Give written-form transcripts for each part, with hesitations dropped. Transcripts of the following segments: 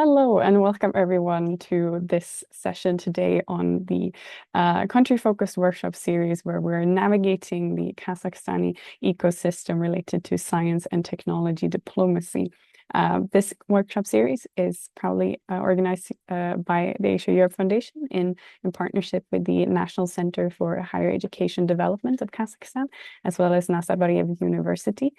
Hello and welcome everyone to this session today on the country-focused workshop series where we're navigating the Kazakhstani ecosystem related to science and technology diplomacy. This workshop series is proudly organized by the Asia-Europe Foundation in partnership with the National Center for Higher Education Development of Kazakhstan, as well as Nazarbayev University.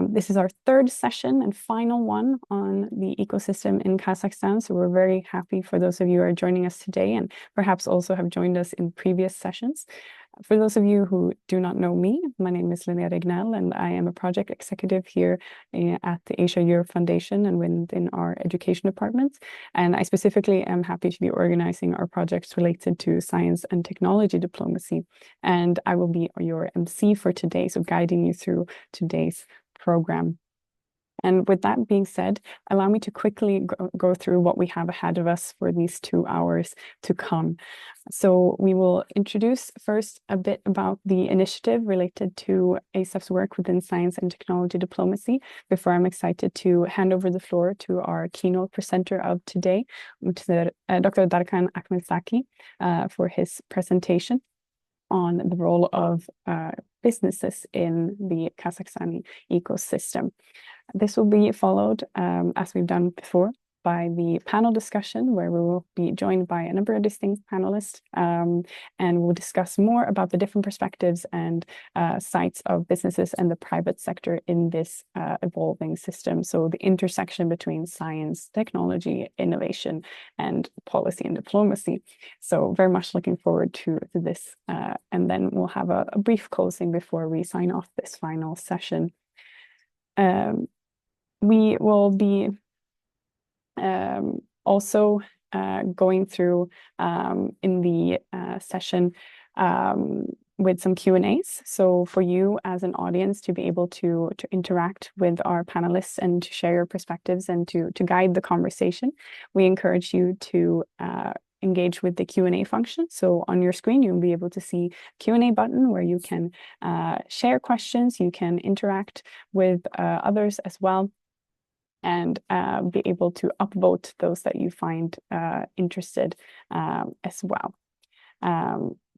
This is our third session and final one on the ecosystem in Kazakhstan. So we're very happy for those of you who are joining us today and perhaps also have joined us in previous sessions. For those of you who do not know me, my name is Linnea Regnell, and I am a project executive here at the Asia-Europe Foundation and within our education department. And I specifically am happy to be organizing our projects related to science and technology diplomacy. And I will be your MC for today, so guiding you through today's program. And with that being said, allow me to quickly go through what we have ahead of us for these 2 hours to come. So we will introduce first a bit about the initiative related to ASEF's work within science and technology diplomacy before I'm excited to hand over the floor to our keynote presenter of today, which is Dr. Darkan Akhmedzaki, for his presentation on the role of businesses in the Kazakhstani ecosystem. This will be followed, as we've done before, by the panel discussion, where we will be joined by a number of distinct panelists, and we'll discuss more about the different perspectives and sites of businesses and the private sector in this evolving system. So the intersection between science, technology, innovation, and policy and diplomacy. So very much looking forward to this. And then we'll have a brief closing before we sign off this final session. We will be also going through in the session with some Q&As. So for you as an audience to be able to interact with our panelists and to share your perspectives and to guide the conversation, we encourage you to engage with the Q&A function. So on your screen, you'll be able to see a Q&A button where you can share questions, you can interact with others as well, and be able to upvote those that you find interested as well.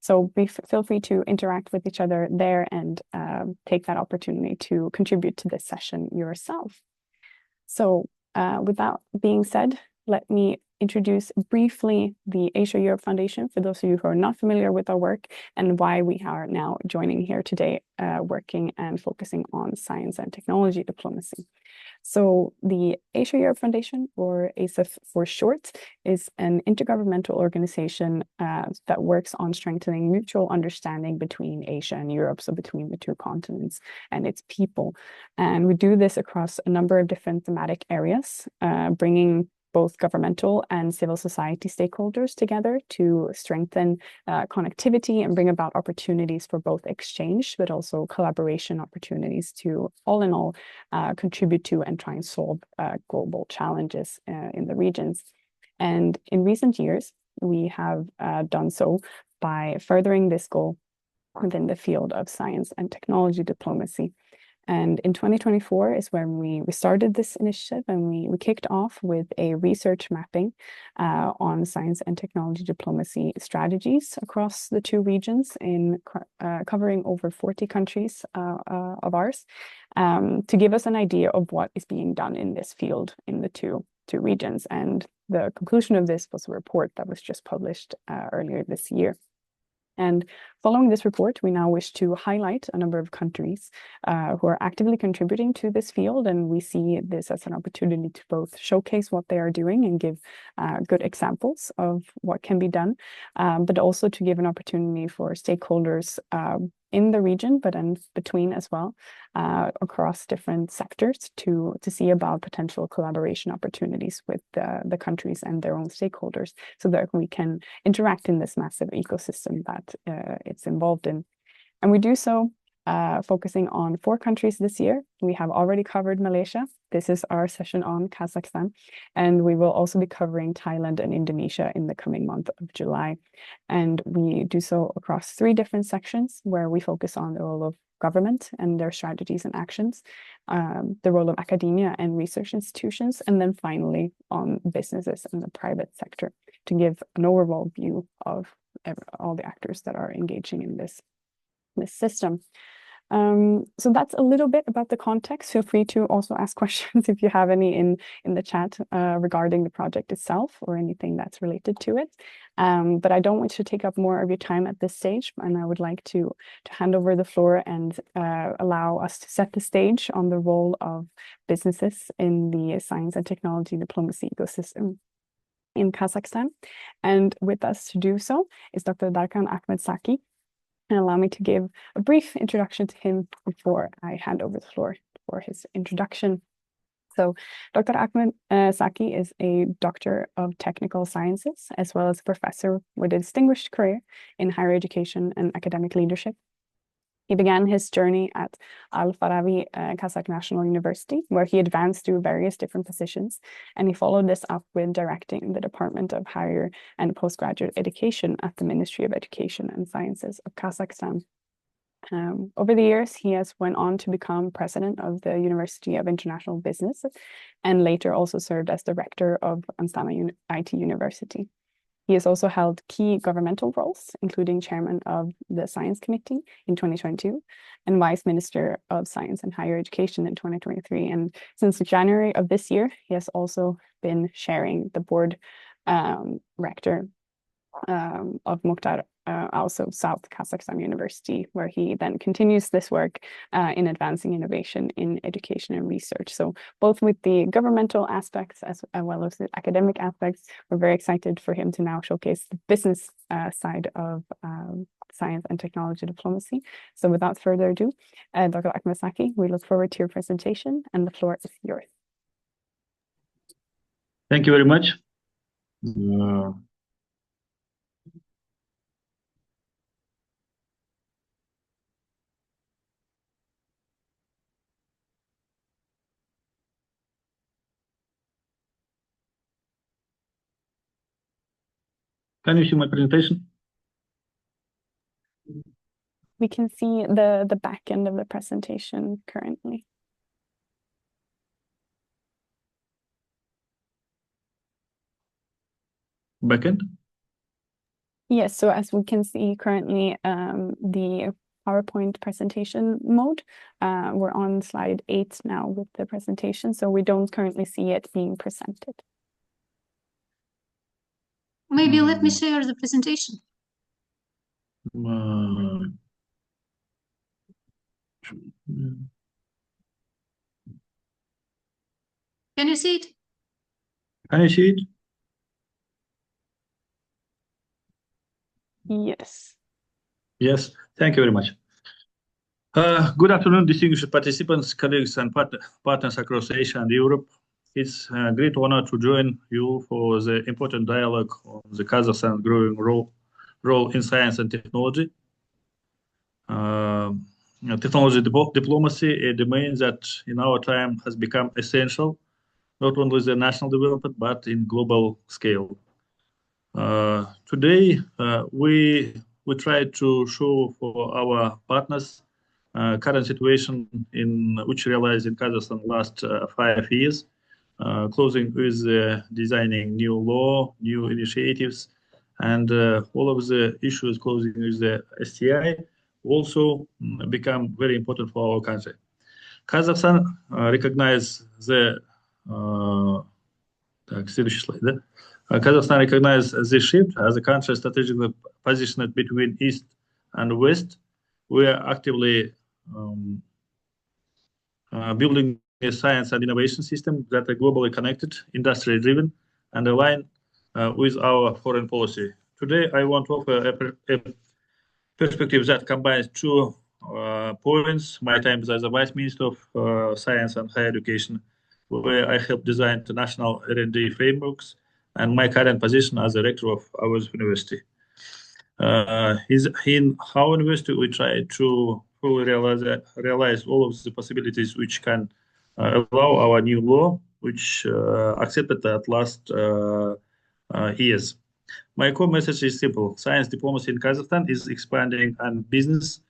So feel free to interact with each other there and take that opportunity to contribute to this session yourself. So with that being said, let me introduce briefly the Asia-Europe Foundation for those of you who are not familiar with our work and why we are now joining here today, working and focusing on science and technology diplomacy. So the Asia-Europe Foundation, or ASEF for short, is an intergovernmental organization that works on strengthening mutual understanding between Asia and Europe, so between the two continents and its people. And we do this across a number of different thematic areas, bringing both governmental and civil society stakeholders together to strengthen connectivity and bring about opportunities for both exchange, but also collaboration opportunities to, all in all, contribute to and try and solve global challenges in the regions. And in recent years, we have done so by furthering this goal within the field of science and technology diplomacy. And in 2024 is when we started this initiative, and we kicked off with a research mapping on science and technology diplomacy strategies across the two regions, in covering over 40 countries of ours, to give us an idea of what is being done in this field in the two regions. And the conclusion of this was a report that was just published earlier this year. And following this report, we now wish to highlight a number of countries who are actively contributing to this field, and we see this as an opportunity to both showcase what they are doing and give good examples of what can be done, but also to give an opportunity for stakeholders in the region, but in between as well, across different sectors to see about potential collaboration opportunities with the countries and their own stakeholders, so that we can interact in this massive ecosystem that it's involved in. And we do so focusing on 4 countries this year. We have already covered Malaysia. This is our session on Kazakhstan. And we will also be covering Thailand and Indonesia in the coming month of July. And we do so across 3 different sections where we focus on the role of government and their strategies and actions, the role of academia and research institutions, and then finally on businesses and the private sector to give an overall view of all the actors that are engaging in this system. So that's a little bit about the context. Feel free to also ask questions if you have any in the chat regarding the project itself or anything that's related to it. But I don't want to take up more of your time at this stage, and I would like to hand over the floor and allow us to set the stage on the role of businesses in the science and technology diplomacy ecosystem in Kazakhstan. And with us to do so is Dr. Darkan Akhmedsaki. And allow me to give a brief introduction to him before I hand over the floor for his introduction. So Dr. Akhmedsaki is a doctor of technical sciences, as well as a professor with a distinguished career in higher education and academic leadership. He began his journey at Al-Farabi Kazakh National University, where he advanced through various different positions, and he followed this up with directing the Department of Higher and Postgraduate Education at the Ministry of Education and Sciences of Kazakhstan. Over the years, he has went on to become president of the University of International Business, and later also served as the rector of Astana IT University. He has also held key governmental roles, including chairman of the Science Committee in 2022 and vice minister of Science and Higher Education in 2023. And since January of this year, he has also been chairing the board rector of Mukhtar, also South Kazakhstan University, where he then continues this work in advancing innovation in education and research. So both with the governmental aspects as well as the academic aspects, we're very excited for him to now showcase the business side of science and technology diplomacy. So without further ado, Dr. Akhmedsaki, we look forward to your presentation, and the floor is yours. Thank you very much. Can you see my presentation? We can see the back end of the presentation currently. Back end? Yes, so as we can see currently, the PowerPoint presentation mode, we're on slide 8 now with the presentation, so we don't currently see it being presented. Maybe let me share the presentation. Can you see it? Can you see it? Yes. Yes, thank you very much. Good afternoon, distinguished participants, colleagues, and partners across Asia and Europe. It's a great honor to join you for the important dialogue on the Kazakhstan's growing role in science and technology. Technology diplomacy, a domain that in our time has become essential, not only the national development, but in global scale. Today, we try to show for our partners current situation in which realized in Kazakhstan last 5 years, closing with designing new law, new initiatives, and all of the issues closing with the STI also become very important for our country. Kazakhstan recognizes the Kazakhstan recognizes this shift as a country strategically positioned between East and West. We are actively building a science and innovation system that are globally connected, industry-driven, and aligned with our foreign policy. Today, I want to offer a perspective that combines two points. My time as the Vice Minister of Science and Higher Education, where I helped design international R&D frameworks, and my current position as the rector of our university. In our university, we try to fully realize all of the possibilities which can allow our new law, which accepted at last years. My core message is simple. Science diplomacy in Kazakhstan is expanding, and business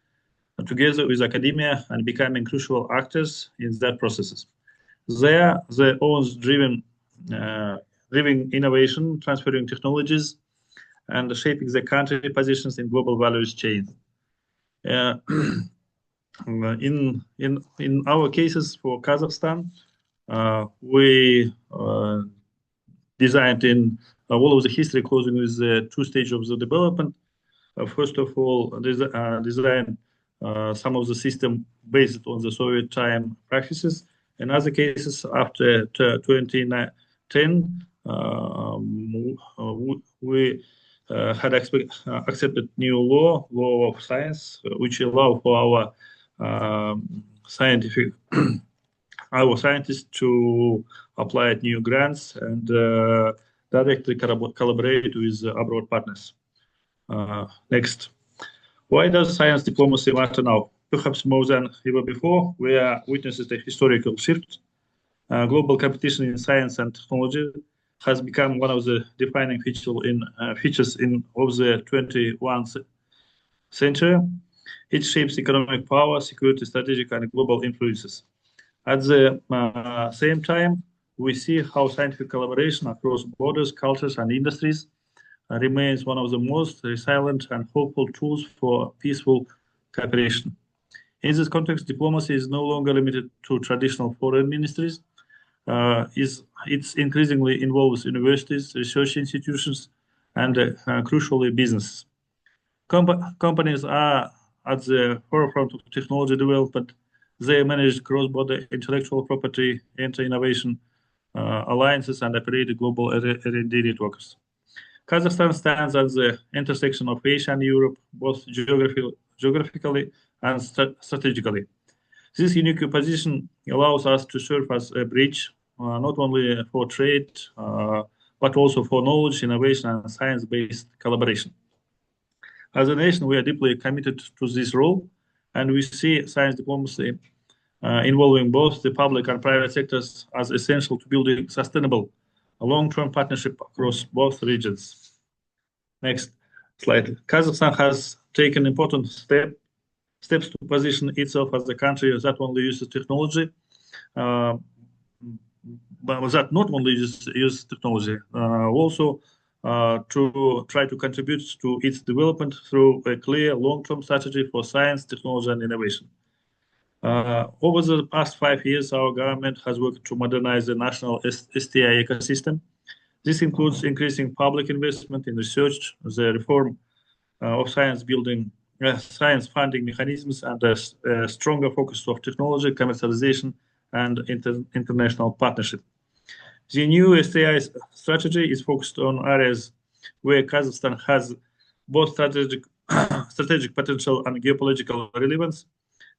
together with academia and becoming crucial actors in that processes. There, the owners driving innovation, transferring technologies, and shaping the country positions in global values chain. In our cases for Kazakhstan, we designed in all of the history closing with the two stages of the development. First of all, design some of the system based on the Soviet time practices. In other cases, after 2010, we had accepted new law of science, which allow for our our scientists to apply new grants and directly collaborate with abroad partners. Next. Why does science diplomacy matter now? Perhaps more than ever before, we are witnessing a historical shift. Global competition in science and technology has become one of the defining features of the 21st century. It shapes economic power, security, strategic, and global influences. At the same time, we see how scientific collaboration across borders, cultures, and industries remains one of the most resilient and hopeful tools for peaceful cooperation. In this context, diplomacy is no longer limited to traditional foreign ministries. It increasingly involves universities, research institutions, and crucially business. Companies are at the forefront of technology development. They manage cross-border intellectual property, enter innovation alliances, and operate global R&D networks. Kazakhstan stands at the intersection of Asia and Europe, both geographically and strategically. This unique position allows us to serve as a bridge, not only for trade, but also for knowledge, innovation, and science-based collaboration. As a nation, we are deeply committed to this role, and we see science diplomacy involving both the public and private sectors as essential to building sustainable long-term partnership across both regions. Next slide. Kazakhstan has taken important steps to position itself as a country that only uses technology, but that not only uses technology, also to try to contribute to its development through a clear long-term strategy for science, technology, and innovation. Over the past 5 years, our government has worked to modernize the national STI ecosystem. This includes increasing public investment in research, the reform of science funding mechanisms, and a stronger focus of technology, commercialization, and international partnership. The new STI strategy is focused on areas where Kazakhstan has both strategic potential and geopolitical relevance.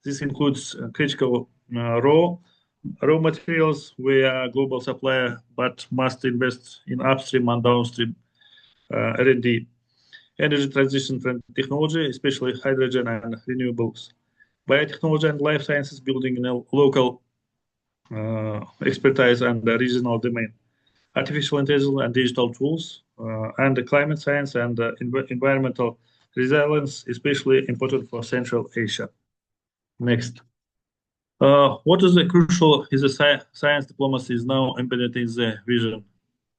This includes critical raw materials. We are a global supplier, but must invest in upstream and downstream R&D, energy transition technology, especially hydrogen and renewables, biotechnology and life sciences, building in a local expertise and regional domain, artificial intelligence and digital tools, and the climate science and environmental resilience, especially important for Central Asia. Next. What is the crucial is the science diplomacy is now embedded in the vision.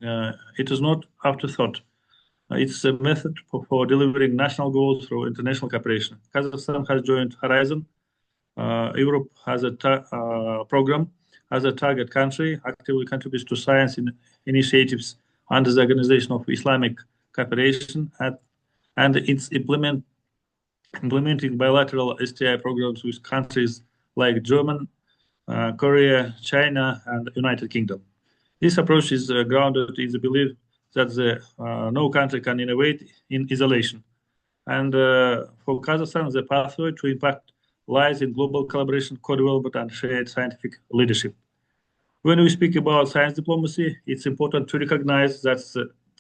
It is not afterthought. It's a method for delivering national goals through international cooperation. Kazakhstan has joined Horizon. Europe has a program as a target country, actively contributes to science initiatives under the Organization of Islamic Cooperation, and it's implementing bilateral STI programs with countries like Germany, Korea, China, and United Kingdom. This approach is grounded in the belief that no country can innovate in isolation. And for Kazakhstan, the pathway to impact lies in global collaboration, co-development, and shared scientific leadership. When we speak about science diplomacy, it's important to recognize that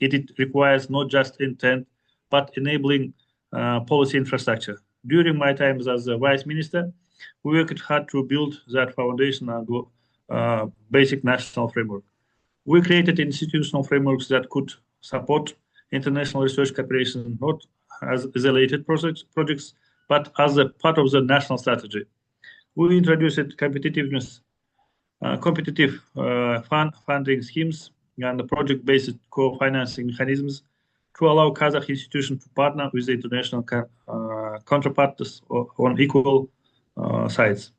it requires not just intent, but enabling policy infrastructure. During my time as a vice minister, we worked hard to build that foundation and basic national framework. We created institutional frameworks that could support international research cooperation, not as isolated projects, but as a part of the national strategy. We introduced competitive funding schemes and project-based co-financing mechanisms to allow Kazakh institutions to partner with the international counterparts on equal sides.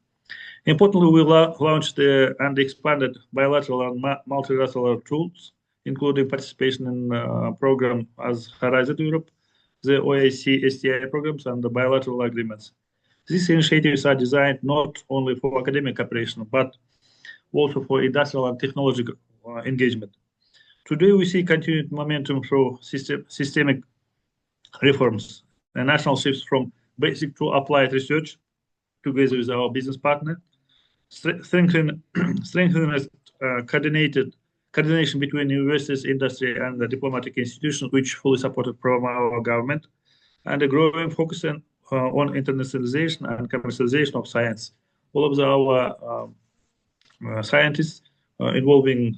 Importantly, we launched and expanded bilateral and multilateral tools, including participation in programs as Horizon Europe, the OAC STI programs, and the bilateral agreements. These initiatives are designed not only for academic cooperation, but also for industrial and technological engagement. Today, we see continued momentum through systemic reforms and national shifts from basic to applied research, together with our business partner, strengthening coordination between universities, industry, and the diplomatic institutions, which fully supported from our government, and a growing focus on internationalization and commercialization of science. All of our scientists involving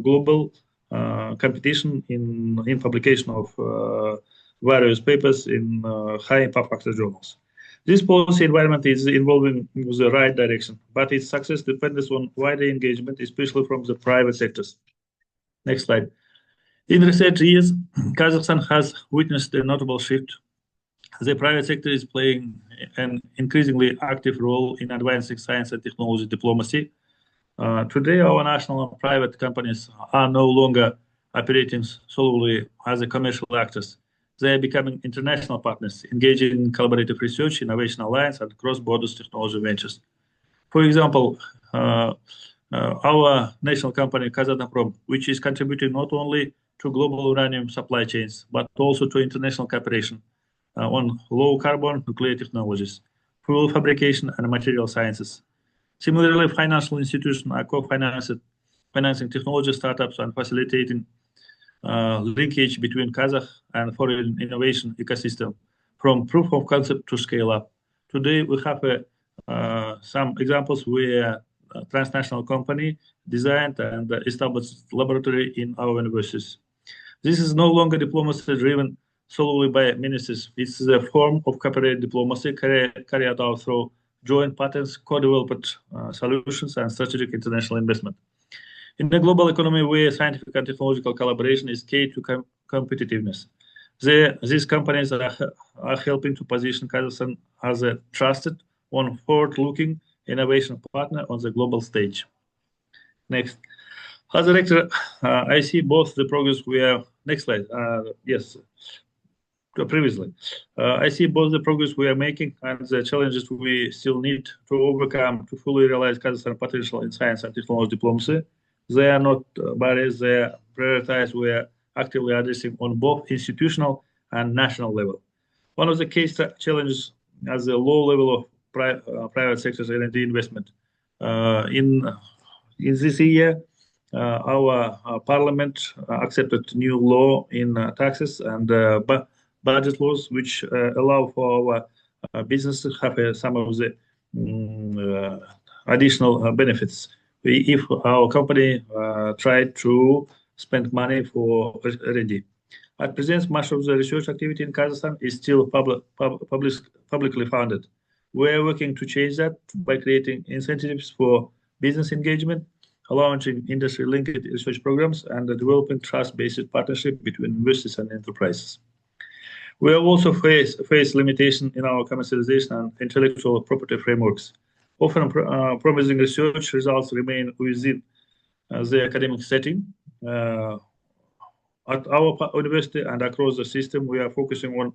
global competition in publication of various papers in high impact factor journals. This policy environment is evolving in the right direction, but its success depends on wider engagement, especially from the private sectors. Next slide. In recent years, Kazakhstan has witnessed a notable shift. The private sector is playing an increasingly active role in advancing science and technology diplomacy. Today, our national and private companies are no longer operating solely as commercial actors. They are becoming international partners, engaging in collaborative research, innovation alliance, and cross-border technology ventures. For example, our national company, Kazatomprom, which is contributing not only to global uranium supply chains, but also to international cooperation on low-carbon nuclear technologies, fuel fabrication, and material sciences. Similarly, financial institutions are co-financing technology startups and facilitating linkage between Kazakh and foreign innovation ecosystem from proof of concept to scale up. Today, we have some examples where a transnational company designed and established laboratory in our universities. This is no longer diplomacy driven solely by ministries. It's a form of cooperative diplomacy carried out through joint patents, co-developed solutions, and strategic international investment. In the global economy, where scientific and technological collaboration is key to competitiveness, these companies are helping to position Kazakhstan as a trusted, forward-looking innovation partner on the global stage. Next. As a director, I see both the progress we are. Next slide. Yes. Previously, I see both the progress we are making and the challenges we still need to overcome to fully realize Kazakhstan's potential in science and technology diplomacy. They are not barriers, they are prioritized. We are actively addressing on both institutional and national level. One of the key challenges is the low level of private sector R&D investment. In this year, our parliament accepted new law in taxes and budget laws, which allow for our business to have some of the additional benefits if our company tried to spend money for R&D. At present, much of the research activity in Kazakhstan is still publicly funded. We are working to change that by creating incentives for business engagement, launching industry-linked research programs, and developing trust-based partnership between universities and enterprises. We have also faced limitation in our commercialization and intellectual property frameworks. Often promising research results remain within the academic setting. At our university and across the system, we are focusing on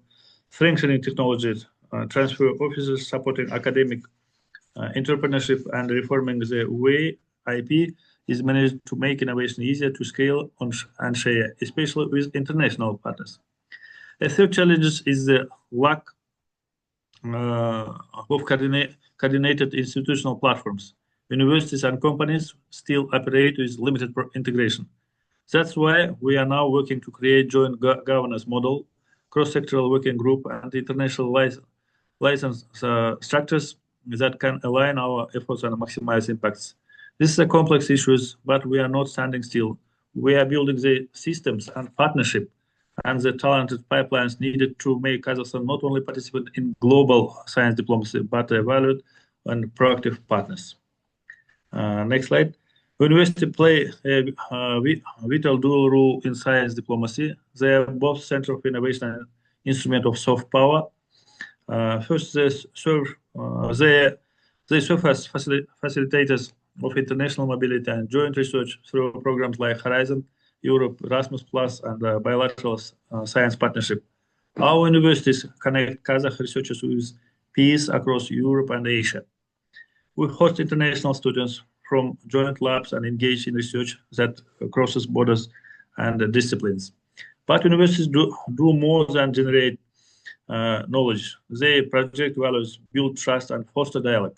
strengthening technologies, transfer offices, supporting academic entrepreneurship, and reforming the way IP is managed to make innovation easier to scale and share, especially with international partners. A third challenge is the lack of coordinated institutional platforms. Universities and companies still operate with limited integration. That's why we are now working to create joint governance model, cross-sectoral working group, and international license structures that can align our efforts and maximize impacts. This is a complex issue, but we are not standing still. We are building the systems and partnership and the talented pipelines needed to make Kazakhstan not only participant in global science diplomacy, but a valued and proactive partners. Next slide. University play a vital dual role in science diplomacy. They are both center of innovation and instrument of soft power. First, they serve as facilitators of international mobility and joint research through programs like Horizon Europe, Erasmus Plus, and bilateral science partnership. Our universities connect Kazakh researchers with peers across Europe and Asia. We host international students from joint labs and engage in research that crosses borders and disciplines. But universities do more than generate knowledge. They project values, build trust, and foster dialogue.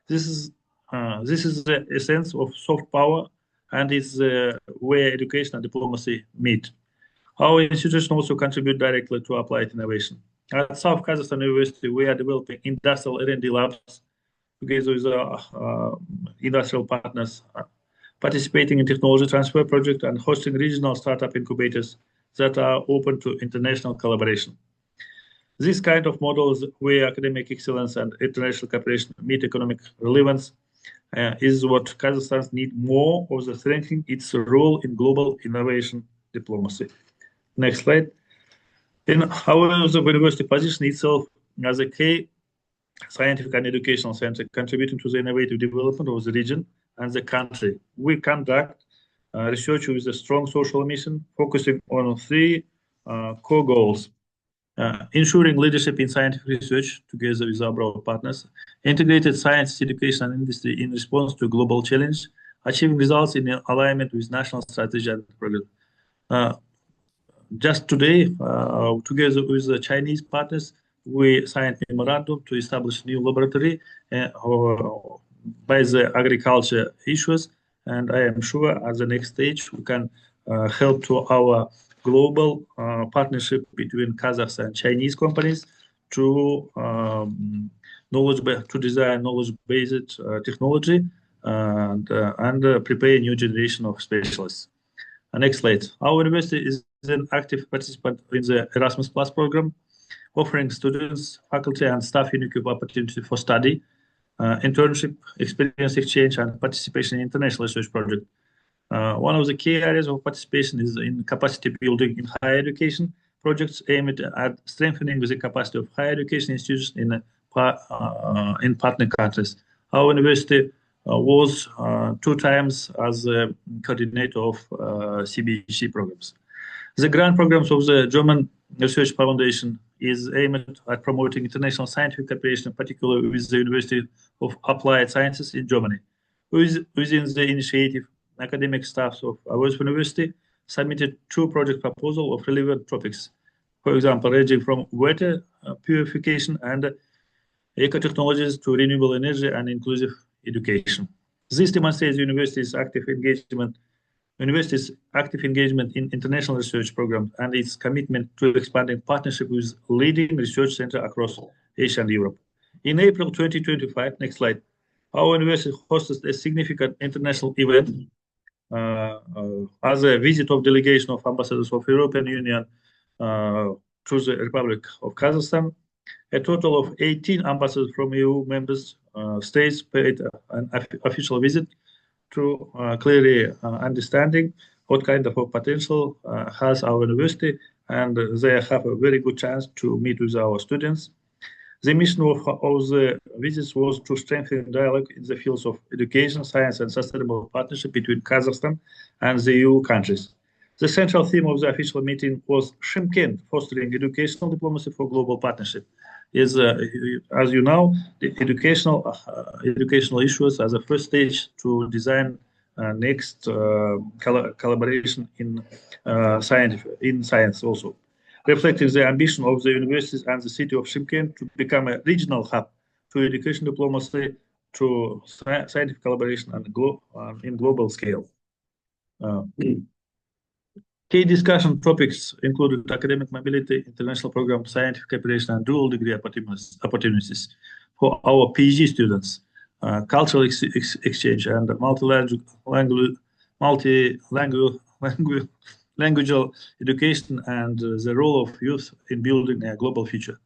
This is the essence of soft power, and is where education and diplomacy meet. Our institution also contribute directly to applied innovation. At South Kazakhstan University, we are developing industrial R&D labs together with industrial partners, participating in technology transfer project and hosting regional startup incubators that are open to international collaboration. This kind of models where academic excellence and international cooperation meet economic relevance is what Kazakhstan needs more of, the strengthening its role in global innovation diplomacy. Next slide. However, the university positions itself as a key scientific and educational center, contributing to the innovative development of the region and the country. We conduct research with a strong social mission, focusing on three core goals. Ensuring leadership in scientific research together with our broad partners, integrated science, education, and industry in response to global challenge, achieving results in alignment with national strategy and program. Just today, together with the Chinese partners, we signed a memorandum to establish new laboratory by the agriculture issues, and I am sure at the next stage we can help to our global partnership between Kazakhstan and Chinese companies to design knowledge-based technology and prepare a new generation of specialists. Next slide. Our university is an active participant in the Erasmus Plus program, offering students, faculty, and staff unique opportunity for study, internship, experience exchange, and participation in international research projects. One of the key areas of participation is in capacity building in higher education projects aimed at strengthening the capacity of higher education institutions in partner countries. Our university was 2 times as a coordinator of CBC programs. The grant programs of the German Research Foundation is aimed at promoting international scientific cooperation, particularly with the University of Applied Sciences in Germany. Within the initiative, academic staff of our university submitted 2 project proposals of relevant topics. For example, ranging from water purification and eco-technologies to renewable energy and inclusive education. This demonstrates university's active engagement in international research programs and its commitment to expanding partnership with leading research centers across Asia and Europe. In April 2025, next slide, our university hosted a significant international event as a visit of delegation of ambassadors of European Union to the Republic of Kazakhstan. A total of 18 ambassadors from EU members states paid an official visit to clearly understanding what kind of a potential has our university, and they have a very good chance to meet with our students. The mission of the visits was to strengthen dialogue in the fields of education, science, and sustainable partnership between Kazakhstan and the EU countries. The central theme of the official meeting was Shymkent, fostering educational diplomacy for global partnership. As you know, the educational issues as a first stage to design next collaboration in science also, reflecting the ambition of the universities and the city of Shymkent to become a regional hub to education diplomacy, to scientific collaboration and in global scale. Key discussion topics included academic mobility, international program, scientific cooperation, and dual degree opportunities for our PhD students, cultural exchange, and multilingual language education, and the role of youth in building a global future.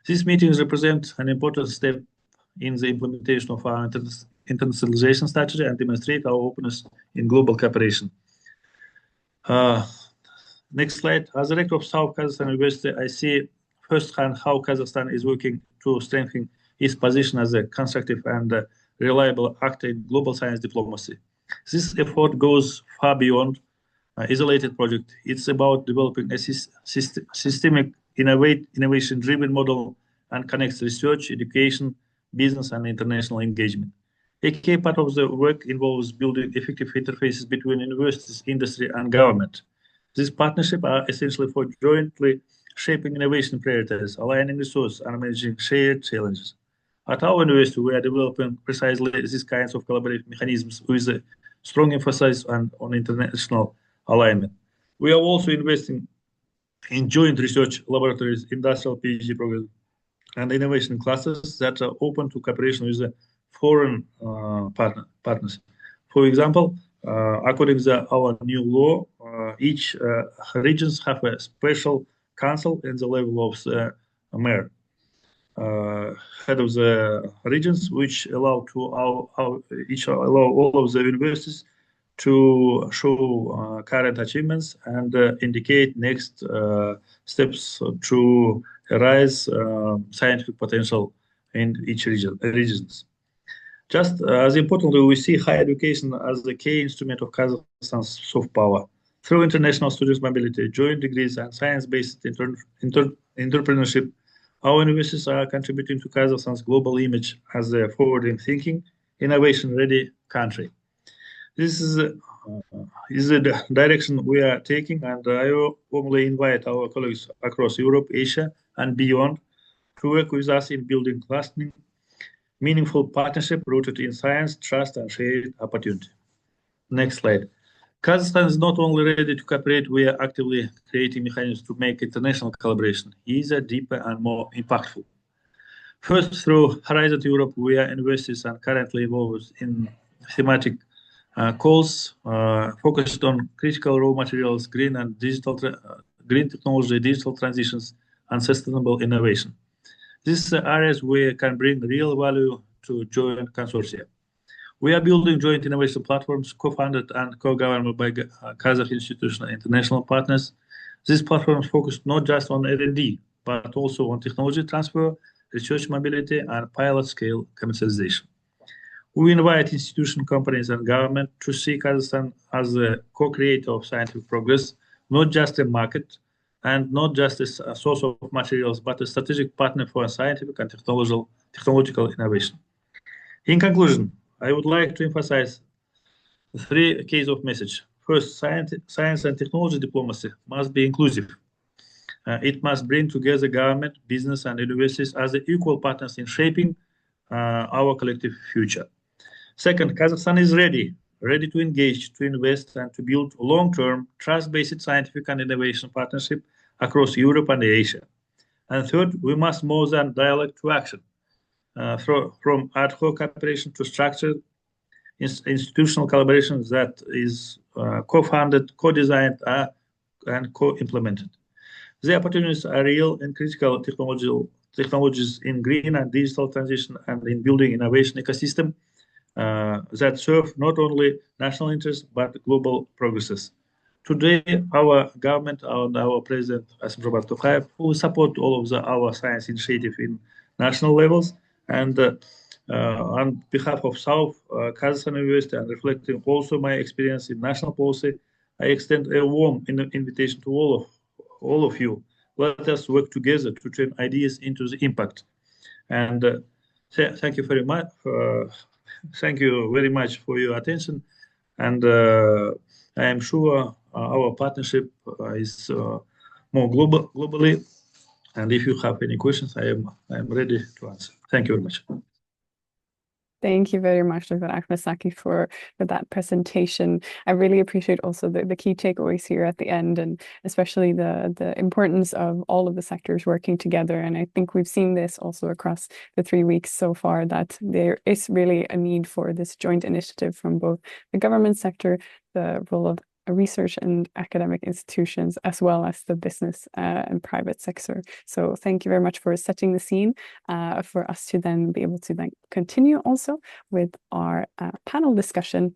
These meetings represent an important step in the implementation of our internationalization strategy and demonstrate our openness in global cooperation. Next slide. As the rector of South Kazakhstan University, I see firsthand how Kazakhstan is working to strengthen its position as a constructive and reliable actor in global science diplomacy. This effort goes far beyond isolated project. It's about developing a systemic, innovation-driven model and connects research, education, business, and international engagement. A key part of the work involves building effective interfaces between universities, industry, and government. These partnerships are essential for jointly shaping innovation priorities, aligning resources, and managing shared challenges. At our university, we are developing precisely these kinds of collaborative mechanisms with a strong emphasis on international alignment. We are also investing in joint research laboratories, industrial PhD programs, and innovation clusters that are open to cooperation with the foreign partners. For example, according to our new law, each regions have a special council in the level of the mayor, head of the regions, which allow all of the universities to show current achievements and indicate next steps to raise scientific potential in each regions. Just as importantly, we see higher education as the key instrument of Kazakhstan's soft power. Through international students' mobility, joint degrees, and science-based entrepreneurship, our universities are contributing to Kazakhstan's global image as a forward-thinking, innovation-ready country. This is the direction we are taking, and I warmly invite our colleagues across Europe, Asia, and beyond to work with us in building lasting, meaningful partnership rooted in science, trust, and shared opportunity. Next slide. Kazakhstan is not only ready to cooperate, we are actively creating mechanisms to make international collaboration easier, deeper, and more impactful. First, through Horizon Europe, we are universities and currently involved in thematic calls focused on critical raw materials, green and digital, green technology, digital transitions, and sustainable innovation. These are areas where can bring real value to joint consortia. We are building joint innovation platforms co-funded and co-governed by Kazakh institutional and international partners. These platforms focus not just on R&D, but also on technology transfer, research mobility, and pilot-scale commercialization. We invite institutional companies and government to see Kazakhstan as a co-creator of scientific progress, not just a market and not just a source of materials, but a strategic partner for scientific and technological innovation. In conclusion, I would like to emphasize three keys of message. First, science and technology diplomacy must be inclusive. It must bring together government, business, and universities as equal partners in shaping our collective future. Second, Kazakhstan is ready to engage, to invest, and to build long-term, trust-based scientific and innovation partnership across Europe and Asia. And third, we must move than dialogue to action, from ad hoc cooperation to structured institutional collaboration that is co-funded, co-designed, and co-implemented. The opportunities are real in critical technologies in green and digital transition and in building innovation ecosystem that serve not only national interests but global progresses. Today, our government and our president, ASEF, will support all of our science initiative in national levels. And on behalf of South Kazakhstan University and reflecting also my experience in national policy, I extend a warm invitation to all of you. Let us work together to turn ideas into the impact. And thank you very much. Thank you very much for your attention. And I am sure our partnership is more globally. And if you have any questions, I am ready to answer. Thank you very much. Thank you very much, Dr. Akhmetsaki, for that presentation. I really appreciate also the key takeaways here at the end, and especially the importance of all of the sectors working together. And I think we've seen this also across the 3 weeks so far, that there is really a need for this joint initiative from both the government sector, the role of research and academic institutions, as well as the business and private sector. So thank you very much for setting the scene for us to then be able to then continue also with our panel discussion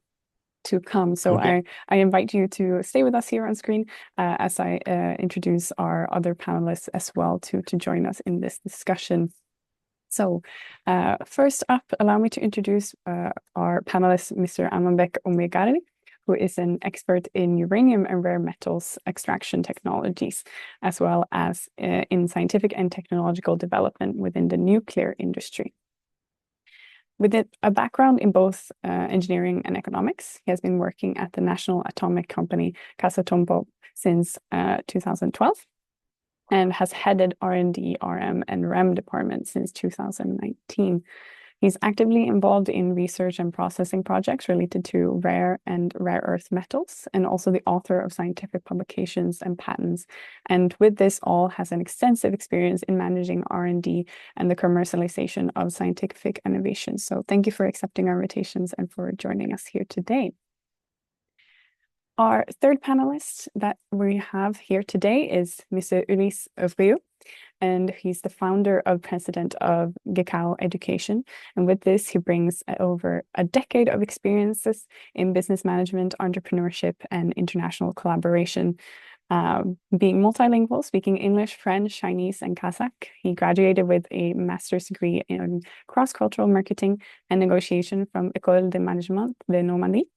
to come. So I invite you to stay with us here on screen as I introduce our other panelists as well to join us in this discussion. So first up, allow me to introduce our panelist, Mr. Amanbek Omegari, who is an expert in uranium and rare metals extraction technologies, as well as in scientific and technological development within the nuclear industry. With a background in both engineering and economics, he has been working at the national atomic company Kazakhstan since 2012 and has headed R&D, RM, and REM department since 2019. He's actively involved in research and processing projects related to rare and rare earth metals, and also the author of scientific publications and patents. And with this all has an extensive experience in managing R&D and the commercialization of scientific innovations. So thank you for accepting our invitations and for joining us here today. Our third panelist that we have here today is Mr. Ulysse Ouvrieux, and he's the founder and president of Gekao Education. And with this, he brings over a decade of experiences in business management, entrepreneurship, and international collaboration. Being multilingual, speaking English, French, Chinese, and Kazakh, he graduated with a master's degree in cross-cultural marketing and negotiation from École de Management de Normandie.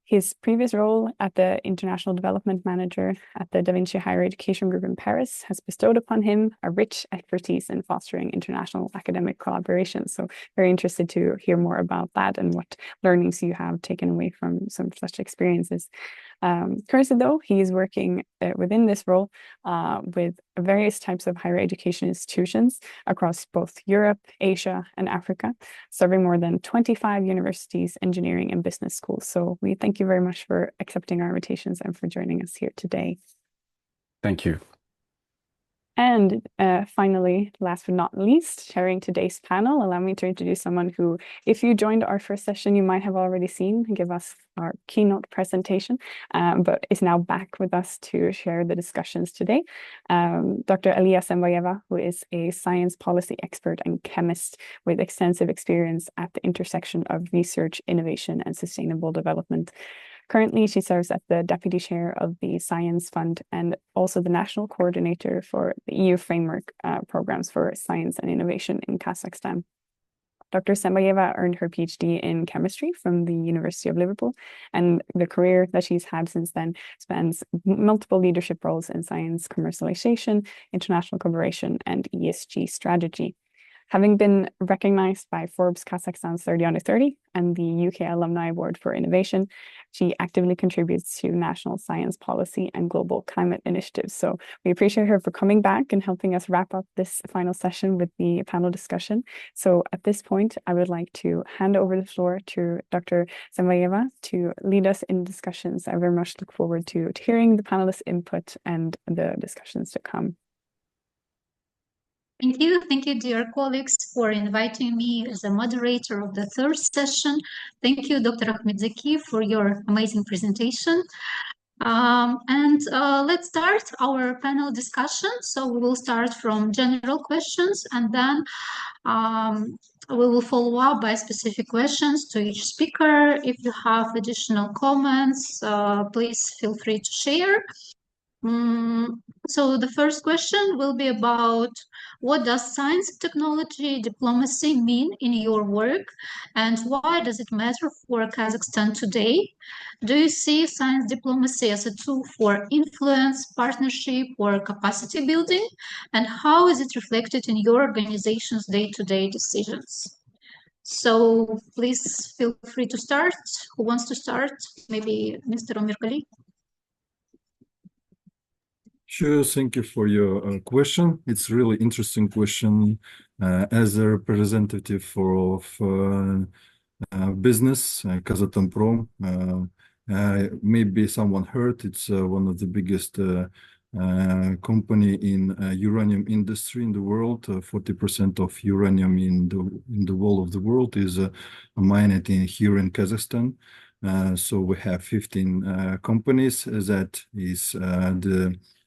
His previous role at the International Development Manager at the Da Vinci Higher Education Group in Paris has bestowed upon him a rich expertise in fostering international academic collaboration. So very interested to hear more about that and what learnings you have taken away from some such experiences. Currently, though, he is working within this role with various types of higher education institutions across both Europe, Asia, and Africa, serving more than 25 universities, engineering, and business schools. So we thank you very much for accepting our invitations and for joining us here today. Thank you. And finally, last but not least, chairing today's panel, allow me to introduce someone who, if you joined our first session, you might have already seen give us our keynote presentation, but is now back with us to share the discussions today. Dr. Aliya Sembayeva, who is a science policy expert and chemist with extensive experience at the intersection of research, innovation, and sustainable development. Currently, she serves as the Deputy Chair of the Science Fund and also the National Coordinator for the EU Framework Programs for Science and Innovation in Kazakhstan. Dr. Sembayeva earned her PhD in chemistry from the University of Liverpool, and the career that she's had since then spans multiple leadership roles in science commercialization, international collaboration, and ESG strategy. Having been recognized by Forbes Kazakhstan's 30 Under 30 and the UK Alumni Award for Innovation, she actively contributes to national science policy and global climate initiatives. So we appreciate her for coming back and helping us wrap up this final session with the panel discussion. So at this point, I would like to hand over the floor to Dr. Sembayeva to lead us in discussions. I very much look forward to hearing the panelists' input and the discussions to come. Thank you, dear colleagues, for inviting me as a moderator of the third session. Thank you, Dr. Ahmedzaki, for your amazing presentation. Let's start our panel discussion. So we will start from general questions, and then we will follow up by specific questions to each speaker. If you have additional comments, please feel free to share. So the first question will be about what does science, technology, diplomacy mean in your work, and why does it matter for Kazakhstan today? Do you see science diplomacy as a tool for influence, partnership, or capacity building? And how is it reflected in your organization's day-to-day decisions? So please feel free to start. Who wants to start? Maybe Mr. Omirkali. Sure, thank you for your question. It's a really interesting question. As a representative of business, Kazatomprom, maybe someone heard it's one of the biggest company in uranium industry in the world. 40% of uranium in the whole of the world is mined here in Kazakhstan. So we have 15 companies that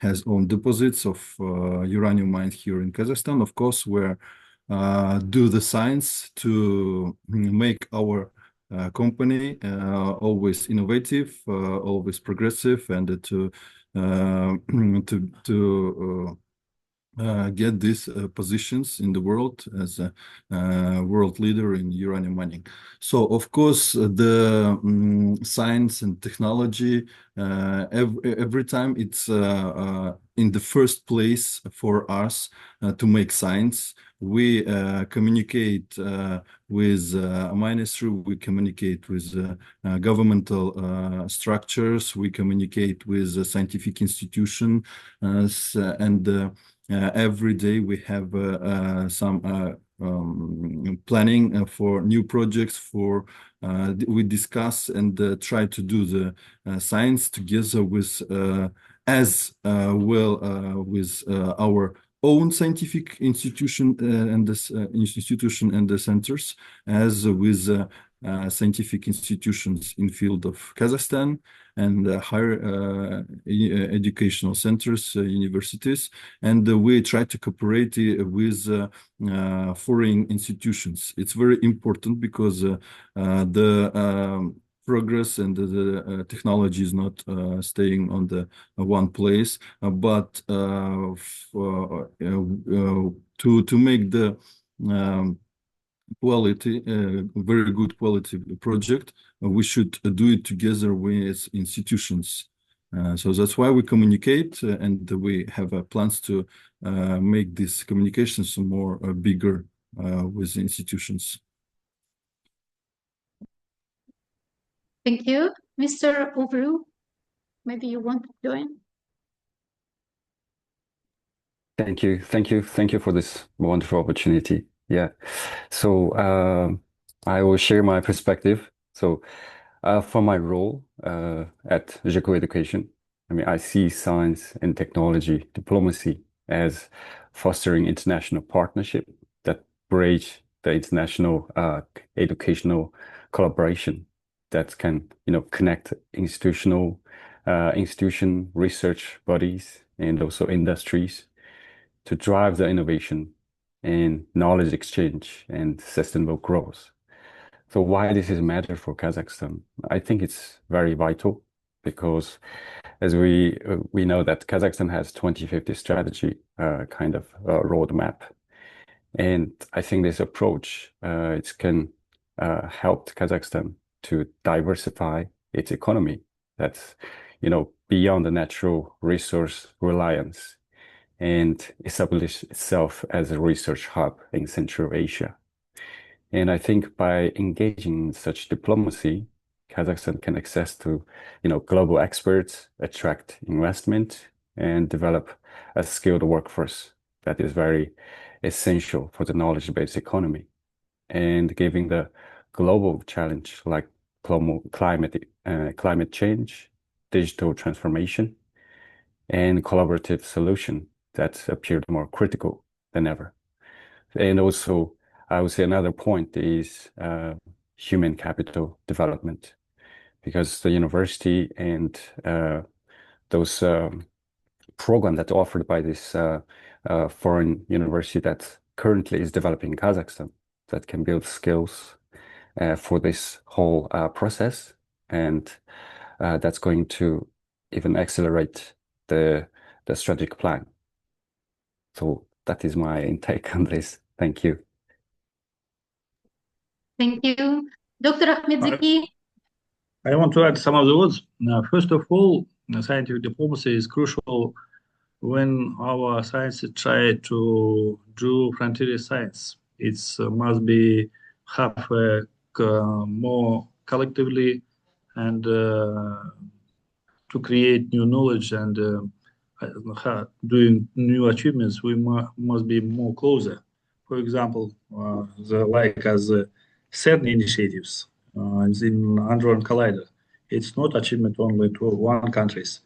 has own deposits of uranium mined here in Kazakhstan. Of course, we do the science to make our company always innovative, always progressive, and to get these positions in the world as a world leader in uranium mining. So, of course, the science and technology, every time it's in the first place for us to make science. We communicate with ministry, we communicate with governmental structures, we communicate with scientific institutions, and every day we have some planning for new projects. We discuss and try to do the science together with as well with our own scientific institution and the institution and the centers, as with scientific institutions in field of Kazakhstan and higher educational centers, universities, and we try to cooperate with foreign institutions. It's very important because the progress and the technology is not staying on the one place, but to make the quality, very good quality project, we should do it together with institutions. So that's why we communicate, and we have plans to make these communications more bigger with institutions. Thank you. Mr. Obru, maybe you want to join? Thank you for this wonderful opportunity. Yeah, so I will share my perspective. So for my role at GECO Education, I mean, I see science and technology diplomacy as fostering international partnership that bridge the international educational collaboration that can, connect institution, research bodies, and also industries to drive the innovation and knowledge exchange and sustainable growth. So why this is a matter for Kazakhstan? I think it's very vital because as we know that Kazakhstan has 2050 strategy kind of roadmap. And I think this approach, it can help Kazakhstan to diversify its economy. That's, beyond the natural resource reliance, and establish itself as a research hub in Central Asia. And I think by engaging in such diplomacy, Kazakhstan can access to, global experts, attract investment, and develop a skilled workforce that is very essential for the knowledge-based economy. And giving the global challenge like climate change, digital transformation, and collaborative solution that appeared more critical than ever. And also, I would say another point is human capital development, because the university and those programs that are offered by this foreign university that currently is developing Kazakhstan that can build skills for this whole process, and that's going to even accelerate the strategic plan. So that is my intake on this. Thank you. Thank you. Dr. Ahmedzaki. I want to add some of the words. First of all, scientific diplomacy is crucial when our scientists try to do frontier science. It must be have more collectively and to create new knowledge and doing new achievements, we must be more closer. For example, as CERN initiatives in Hadron Collider. It's not achievement only to one countries.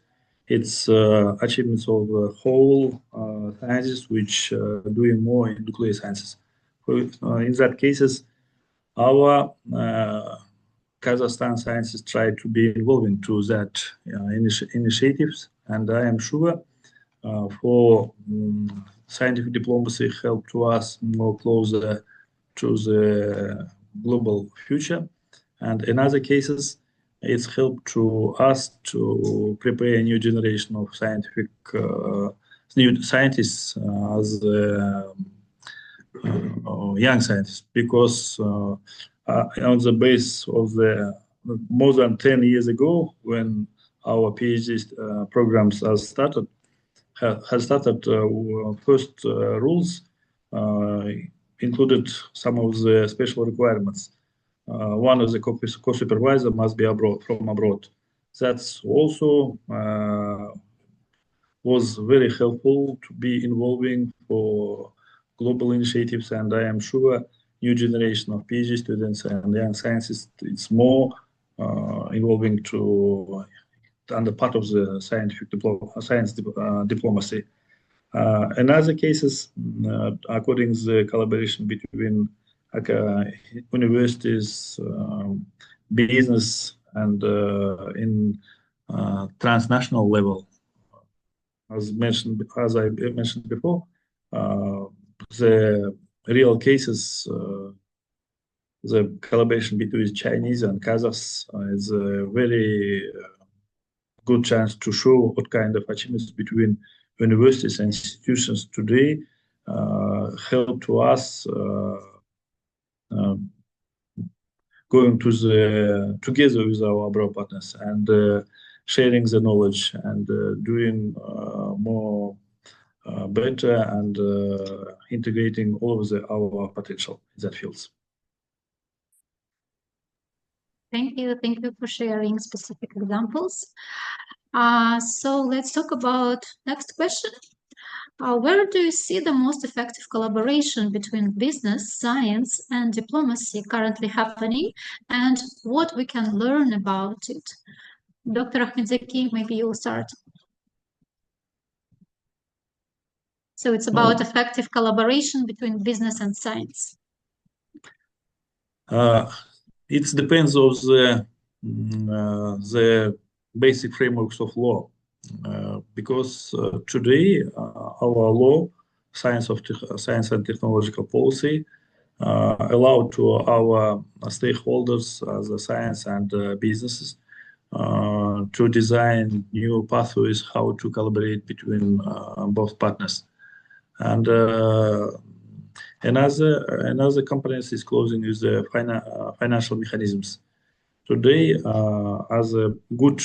It's achievements of whole sciences which doing more in nuclear sciences. In that cases, our Kazakhstan scientists try to be involved to that initiatives, and I am sure for scientific diplomacy help to us more closer to the global future, and in other cases, it's helped to us to prepare a new generation of new scientists as young scientists, because on the base of the more than 10 years ago, when our PhD programs has started first rules included some of the special requirements. One of the co-supervisor must be from abroad. That's also was very helpful to be involving for global initiatives, and I am sure new generation of PhD students and young scientists, it's more involving to under part of the science diplomacy. In other cases, according to the collaboration between universities, business, and in transnational level, as I mentioned before, the real cases, the collaboration between Chinese and Kazakhs is a very good chance to show what kind of achievements between universities and institutions today help to us going together with our abroad partners and sharing the knowledge and doing more better and integrating all of our potential in that fields. Thank you for sharing specific examples. So let's talk about next question. Where do you see the most effective collaboration between business, science, and diplomacy currently happening, and what we can learn about it? Dr. Ahmedzaki, maybe you'll start. So it's about effective collaboration between business and science. It depends on the basic frameworks of law, because today our law, science and technological policy, allow to our stakeholders, the science and businesses, to design new pathways how to collaborate between both partners. And another companies is closing with the financial mechanisms. Today, as a good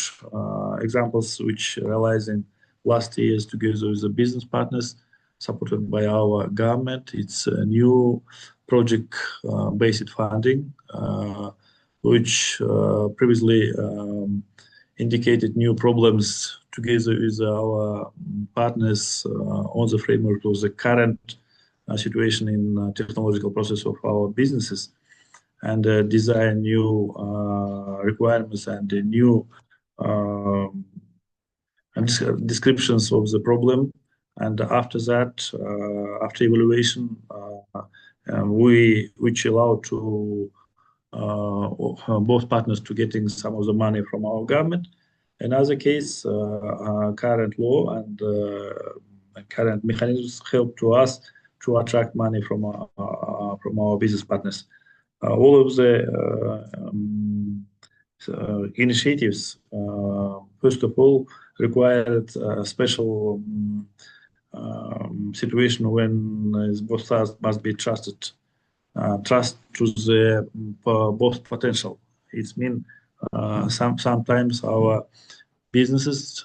examples which realizing last years together with the business partners supported by our government, it's a new project-based funding, which previously indicated new problems together with our partners on the framework of the current situation in technological process of our businesses, and design new requirements and new descriptions of the problem. And after that, after evaluation, which allow to both partners to getting some of the money from our government. In other case, current law and current mechanisms help to us to attract money from our business partners. All of the initiatives, first of all, required a special situation when both sides must be trusted. Trust to the both potential. It means sometimes our businesses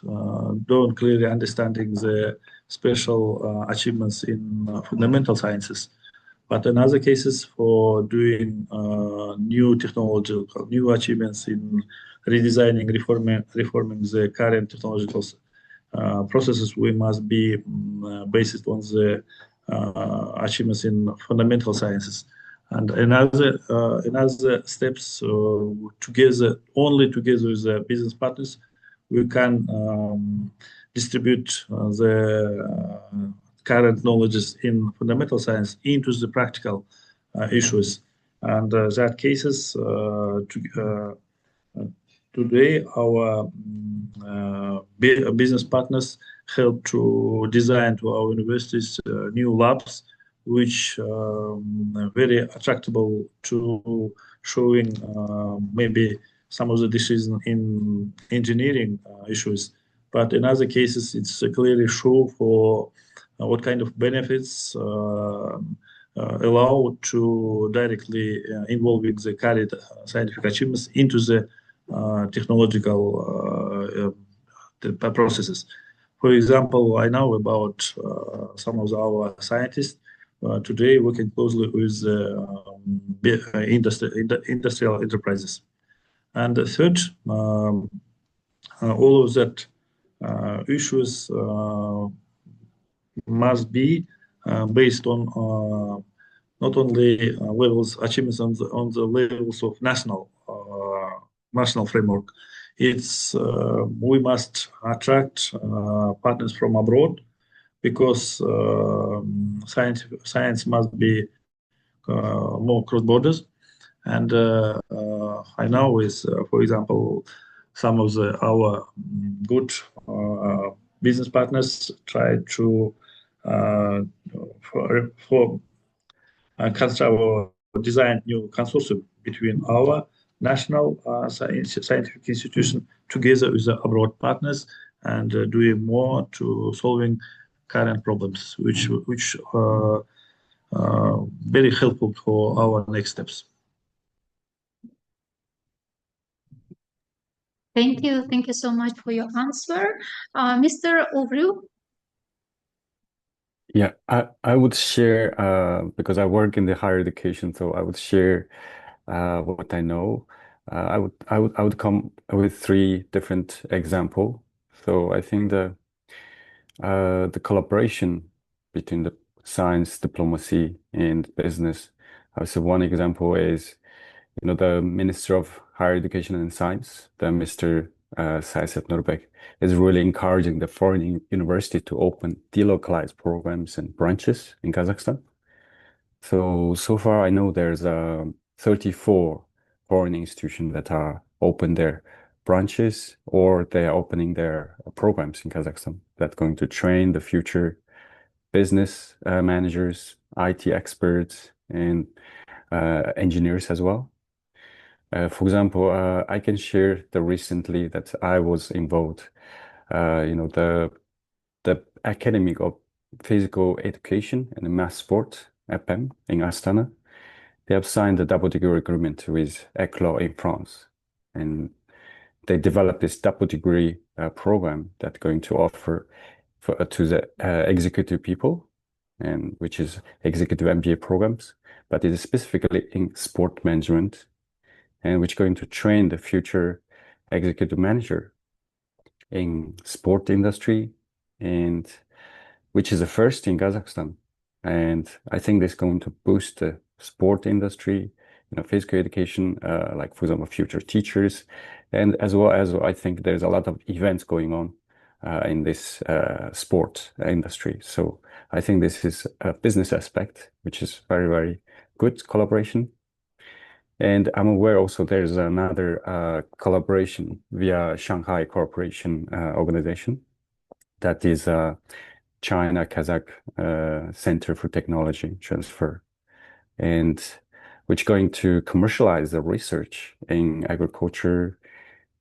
don't clearly understanding the special achievements in fundamental sciences. But in other cases, for doing new technological, new achievements in redesigning, reforming the current technological processes, we must be based on the achievements in fundamental sciences. And another steps only together with the business partners, we can distribute the current knowledges in fundamental science into the practical issues. And that cases today our business partners help to design to our universities new labs, which are very attractable to showing maybe some of the decisions in engineering issues. But in other cases, it's clearly show for what kind of benefits allow to directly involving the current scientific achievements into the technological processes. For example, I know about some of our scientists today working closely with industrial enterprises. And the third, all of that issues must be based on not only levels achievements on the levels of national framework. It's we must attract partners from abroad because science must be more cross borders. And I know with, for example, some of our good business partners try to design new consortium between our national scientific institution together with the abroad partners and doing more to solving current problems, which very helpful for our next steps. Thank you. Thank you so much for your answer. Mr. Ovru? Yeah, I would share because I work in the higher education, so I would share what I know. I would come with three different examples. So I think the collaboration between the science, diplomacy, and business. I would say one example is, the Minister of Higher Education and Science, the Mr. Sayset Nurbek, is really encouraging the foreign university to open delocalized programs and branches in Kazakhstan. So far I know there's 34 foreign institutions that are open their branches or they are opening their programs in Kazakhstan that's going to train the future business managers, IT experts, and engineers as well. For example, I can share the recently that I was involved, the Academy of Physical Education and Mass Sport, APEM, in Astana. They have signed a double degree agreement with ECLO in France. And they developed this double degree program that's going to offer to the executive people, and which is executive MBA programs, but it is specifically in sport management, and which is going to train the future executive manager in sport industry, and which is the first in Kazakhstan. And I think this is going to boost the sport industry, physical education, like for example, future teachers, and as well as I think there's a lot of events going on in this sport industry. So I think this is a business aspect, which is very, very good collaboration. And I'm aware also there's another collaboration via Shanghai Cooperation Organization, that is China-Kazakh Center for Technology Transfer, and which going to commercialize the research in agriculture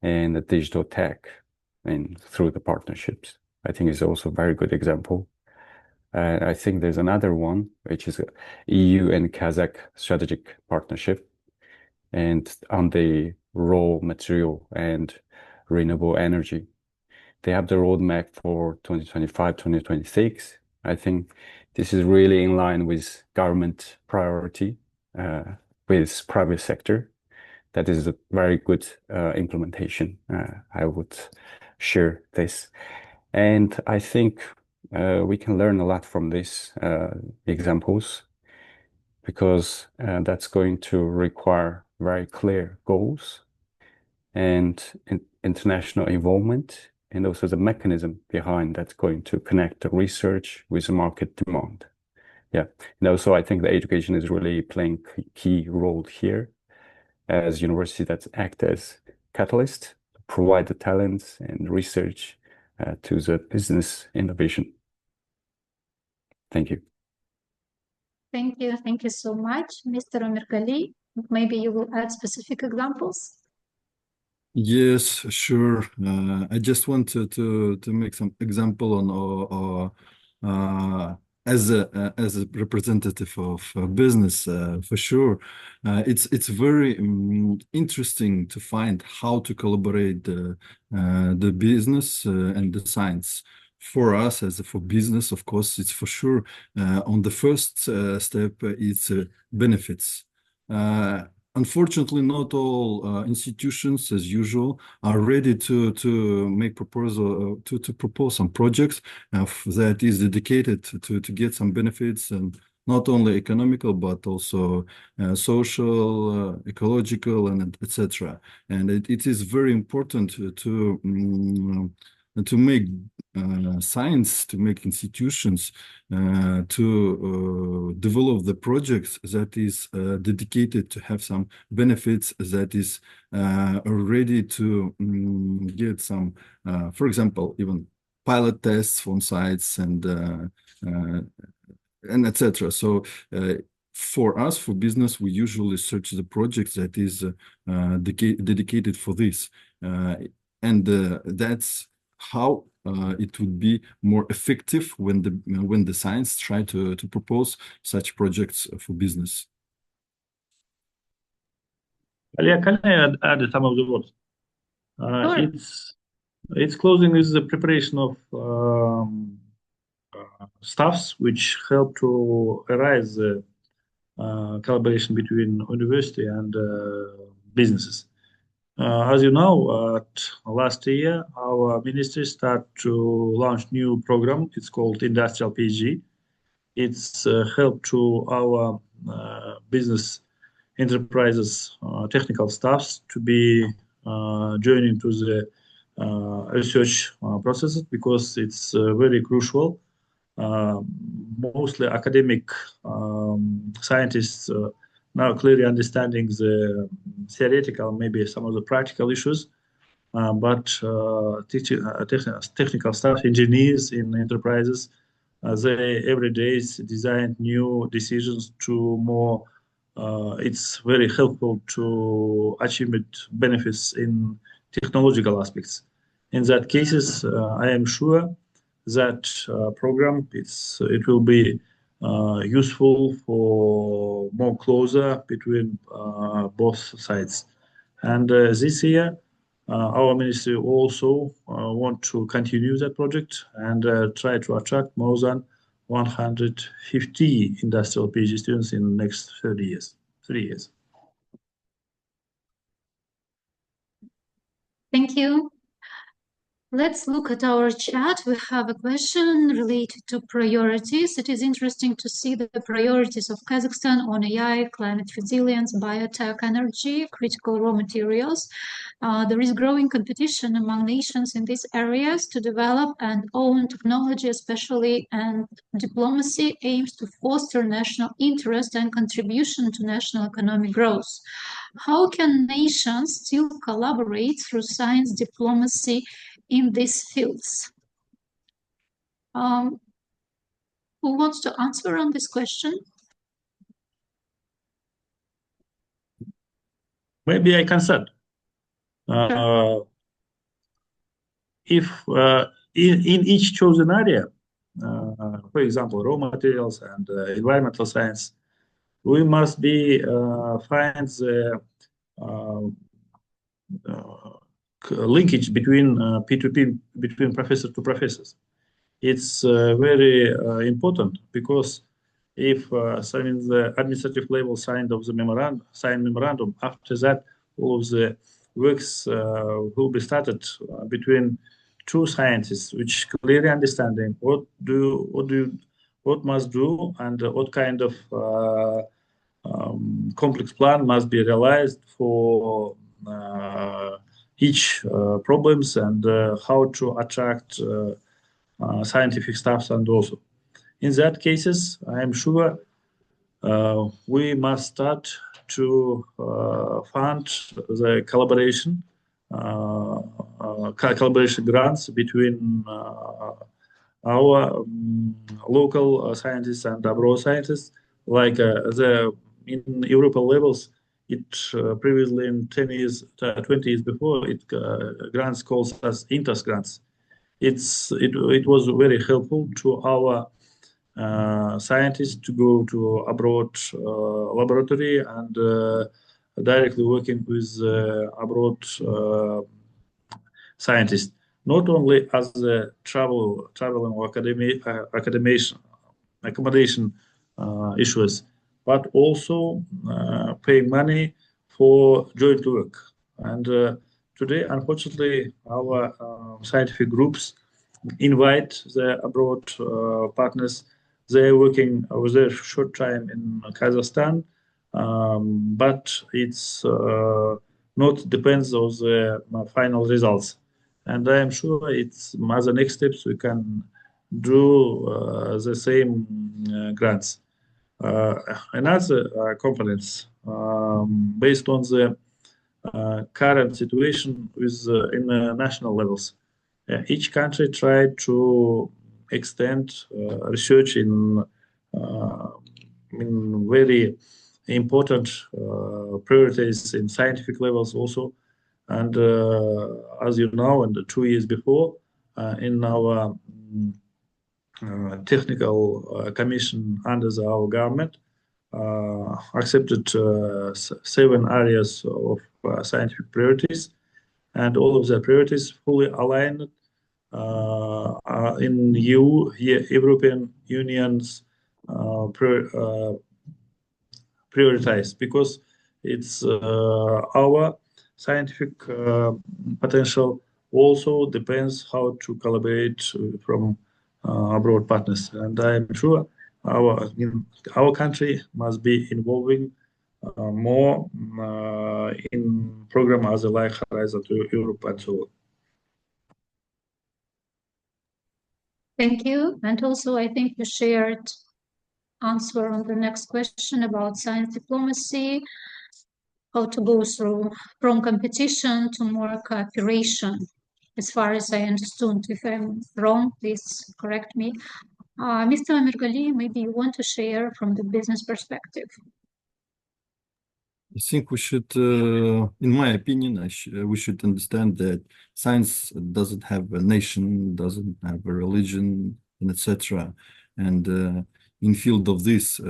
and the digital tech and through the partnerships. I think is also a very good example. I think there's another one, which is EU and Kazakh strategic partnership, and on the raw material and renewable energy. They have the roadmap for 2025, 2026. I think this is really in line with government priority with private sector. That is a very good implementation. I would share this. And I think we can learn a lot from these examples, because that's going to require very clear goals and international involvement, and also the mechanism behind that's going to connect the research with the market demand. Yeah, and also I think the education is really playing key role here as university that act as catalyst, provide the talents and research to the business innovation. Thank you. Thank you. Thank you so much, Mr. Omirgali. Maybe you will add specific examples. Yes, sure. I just want to make some example on as a representative of business for sure. It's very interesting to find how to collaborate the business and the science. For us, as for business, of course, it's for sure on the first step, it's benefits. Unfortunately, not all institutions, as usual, are ready to make proposal to propose some projects that is dedicated to get some benefits, and not only economical but also social, ecological, and etc. And it is very important to make science, to make institutions to develop the projects that is dedicated to have some benefits, that is ready to get some, for example, even pilot tests from sites and etc. So for us, for business, we usually search the projects that is dedicated for this, and that's how it would be more effective when the science try to propose such projects for business. Alia, can I add some of the words? Sure. It's closing with the preparation of staffs which help to arise the collaboration between university and businesses. As you know, last year, our ministry started to launch new program. It's called Industrial PhD. It's help to our business enterprises, technical staffs to be joining to the research processes, because it's very crucial. Mostly academic scientists now clearly understanding the theoretical, maybe some of the practical issues, but technical staff, engineers in enterprises, they every day design new decisions to more. It's very helpful to achieve benefits in technological aspects. In that cases, I am sure that program it will be useful for more closer between both sides. And this year, our ministry also want to continue that project and try to attract more than 150 industrial PhD students in the next 30 years. 3 years. Thank you. Let's look at our chat. We have a question related to priorities. It is interesting to see the priorities of Kazakhstan on AI, climate resilience, biotech, energy, critical raw materials. There is growing competition among nations in these areas to develop and own technology, especially, and diplomacy aims to foster national interest and contribution to national economic growth. How can nations still collaborate through science diplomacy in these fields? Who wants to answer on this question? Maybe I can start. Sure. If in each chosen area, for example, raw materials and environmental science, we must be find the linkage between P2P, between professor to professors. It's very important, because if signing the administrative level signed memorandum, after that all of the works will be started between two scientists, which clearly understanding what must do, and what kind of complex plan must be realized for each problems, and how to attract scientific staffs. And also In that cases, I am sure we must start to fund the collaboration grants between our local scientists and abroad scientists. Like in European levels, it previously in 20 years before, it grants calls as INTAS grants. It was very helpful to our scientists to go to abroad laboratory and directly working with abroad scientists, not only as a traveling or accommodation issues, but also paying money for joint work. And today, unfortunately, our scientific groups invite the abroad partners. They're working with a short time in Kazakhstan, but it's not depends on the final results. And I am sure it's as the next steps we can do the same grants. Another components based on the current situation with in national levels. Each country tried to extend research in very important priorities in scientific levels also. And as you know, and 2 years before, in our technical commission under our government, accepted 7 areas of scientific priorities, and all of the priorities fully aligned in European Union's prioritized, because it's our scientific potential also depends how to collaborate from abroad partners. And I'm sure our country must be involving more in program as a like Horizon to Europe and so on. Thank you. And also, I think you shared answer on the next question about science diplomacy, how to go through from competition to more cooperation. As far as I understood, if I'm wrong, please correct me. Mr. Amirgali, maybe you want to share from the business perspective. I think we should, in my opinion, we should understand that science doesn't have a nation, doesn't have a religion, and etc. And in field of this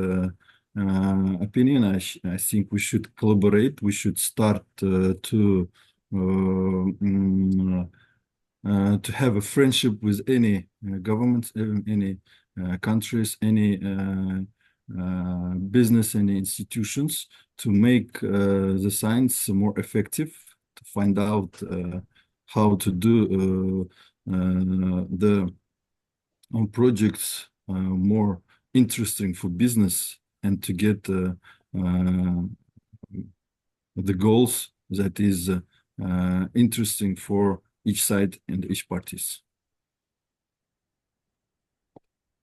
opinion, I think we should collaborate. We should start to have a friendship with any governments, any countries, any business, any institutions, to make the science more effective, to find out how to do the projects more interesting for business, and to get the goals that is interesting for each side and each parties.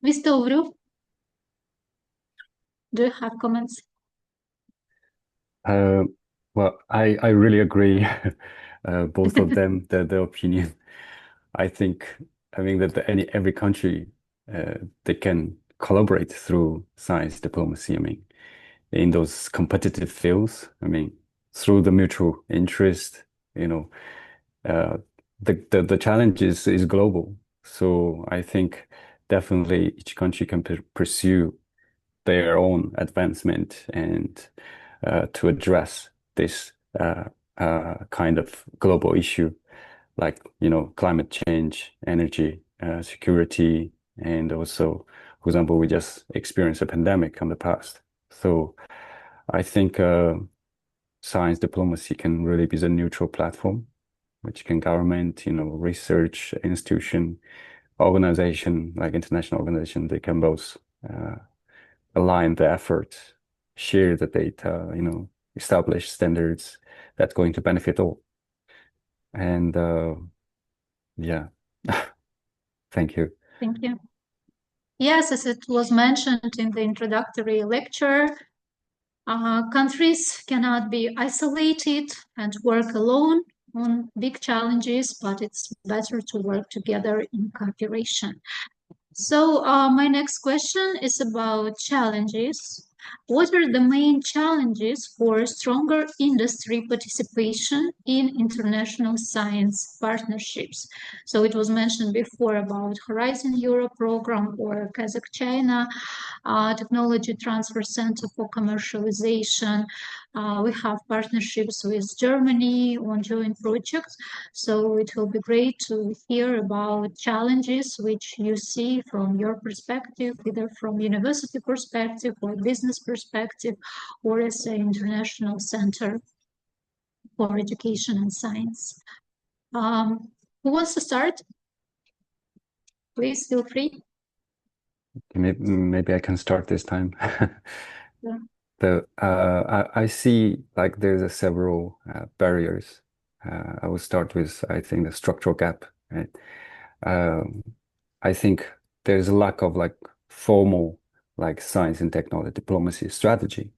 Mr. Ovru, do you have comments? Well, I really agree, both of them, their opinion. I think that every country they can collaborate through science diplomacy. I mean, in those competitive fields. I mean, through the mutual interest. The challenge is global. So I think definitely each country can pursue their own advancement and to address this kind of global issue, like climate change, energy security, and also, for example, we just experienced a pandemic in the past. So I think science diplomacy can really be the neutral platform, which can government, research institution, organization, like international organization, they can both align the efforts, share the data, establish standards that's going to benefit all. And yeah, thank you. Thank you. Yes, as it was mentioned in the introductory lecture, countries cannot be isolated and work alone on big challenges, but it's better to work together in cooperation. So my next question is about challenges. What are the main challenges for stronger industry participation in international science partnerships? So it was mentioned before about Horizon Europe program or Kazakh-China Technology Transfer Center for Commercialization. We have partnerships with Germany on joint projects. So it will be great to hear about challenges which you see from your perspective, either from university perspective or business perspective, or as an international center for education and science. Who wants to start? Please feel free. Maybe I can start this time. Yeah. I see like there's several barriers. I will start with, I think, the structural gap, right? I think there's a lack of like formal like science and technology diplomacy strategy,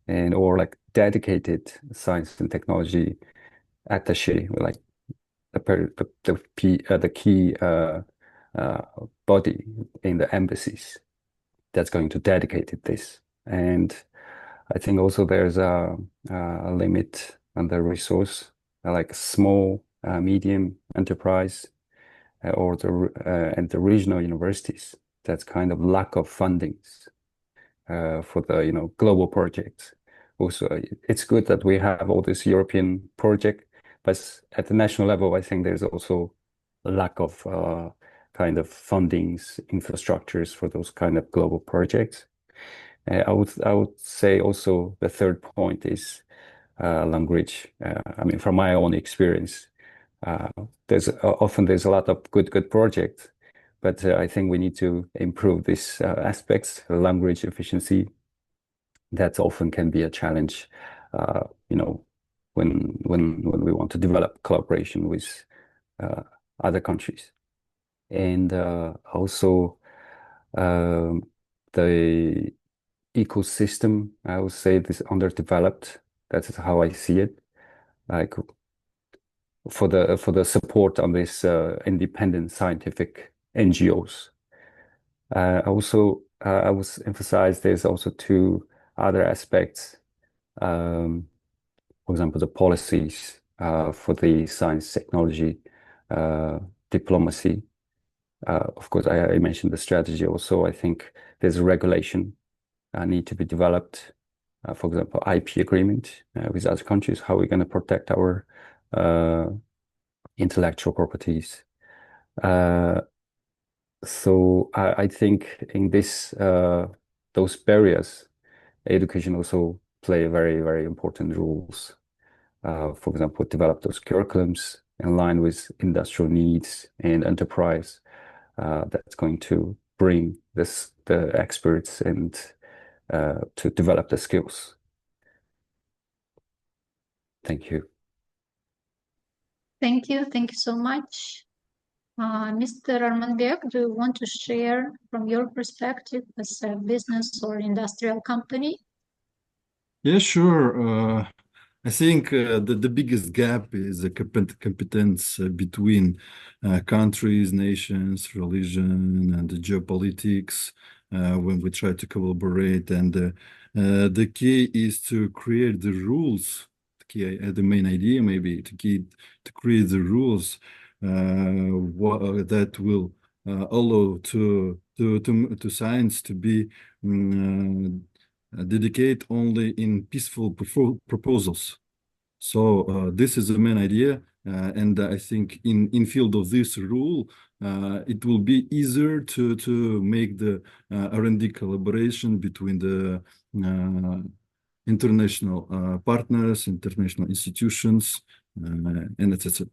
and or like dedicated science and technology attaché, like the key body in the embassies that's going to dedicate this. And I think also there's a limit on the resource, like small, medium enterprise, or and the regional universities. That's kind of lack of fundings for the global projects. Also, it's good that we have all this European project, but at the national level, I think there's also a lack of kind of fundings, infrastructures for those kind of global projects. I would say also the third point is language. I mean, from my own experience, there's a lot of good projects, but I think we need to improve these aspects, language efficiency. That often can be a challenge, when we want to develop collaboration with other countries, and also the ecosystem, I would say, this underdeveloped. That is how I see it. Like for the support on this independent scientific NGOs. I would emphasize there's also two other aspects. For example, the policies for the science technology diplomacy. Of course, I mentioned the strategy also. I think there's a regulation need to be developed. For example, IP agreement with other countries, how we're going to protect our intellectual properties. So I think in those barriers, education also play very important roles. For example, develop those curriculums in line with industrial needs and enterprise. That's going to bring the experts and to develop the skills. Thank you. Thank you so much. Mr. Armanbek, do you want to share from your perspective as a business or industrial company? Yeah, sure. I think the biggest gap is the competence between countries, nations, religion, and the geopolitics when we try to collaborate. And the key is to create the rules. The main idea maybe to create the rules that will allow to science to be dedicate only in peaceful proposals. So this is the main idea, and I think in field of this rule, it will be easier to make the R&D collaboration between the international partners, international institutions, and etc.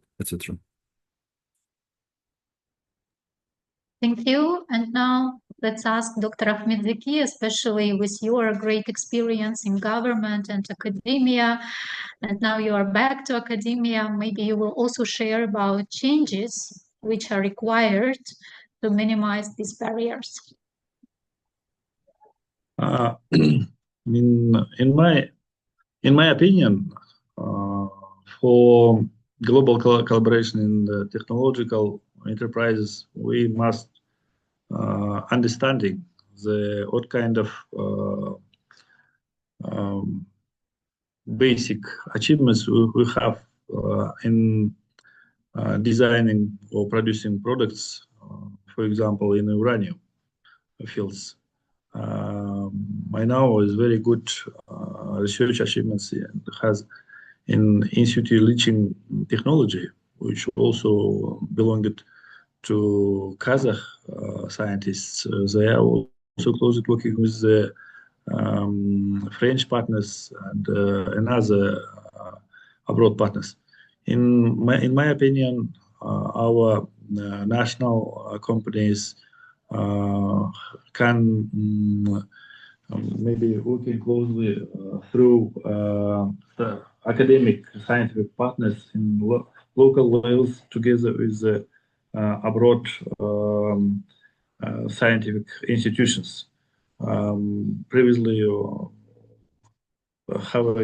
Thank you. And now let's ask Dr. Ahmedzeki, especially with your great experience in government and academia, and now you are back to academia, maybe you will also share about changes which are required to minimize these barriers. In my opinion, for global collaboration in the technological enterprises, we must understanding what kind of basic achievements we have in designing or producing products, for example, in uranium fields. I know is very good research achievements and has in in situ leaching technology, which also belonged to Kazakh scientists. They are also closely working with the French partners and another abroad partners. In my opinion, our national companies can maybe working closely through the academic scientific partners in local levels together with the abroad scientific institutions. Previously, half of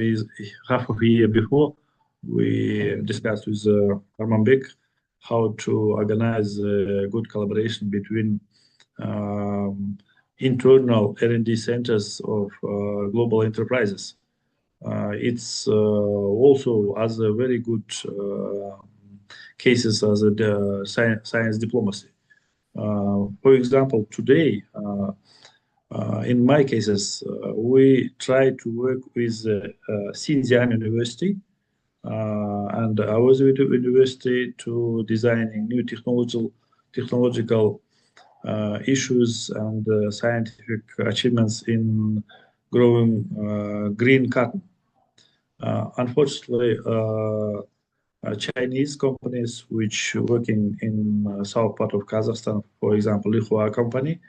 a year before, we discussed with Armanbek how to organize a good collaboration between internal R&D centers of global enterprises. It's also as a very good cases as a science diplomacy. For example, today, in my cases, we try to work with Xinjiang University and our university to designing new technological issues and scientific achievements in growing green cotton. Unfortunately, Chinese companies which working in south part of Kazakhstan, for example, Lihua company,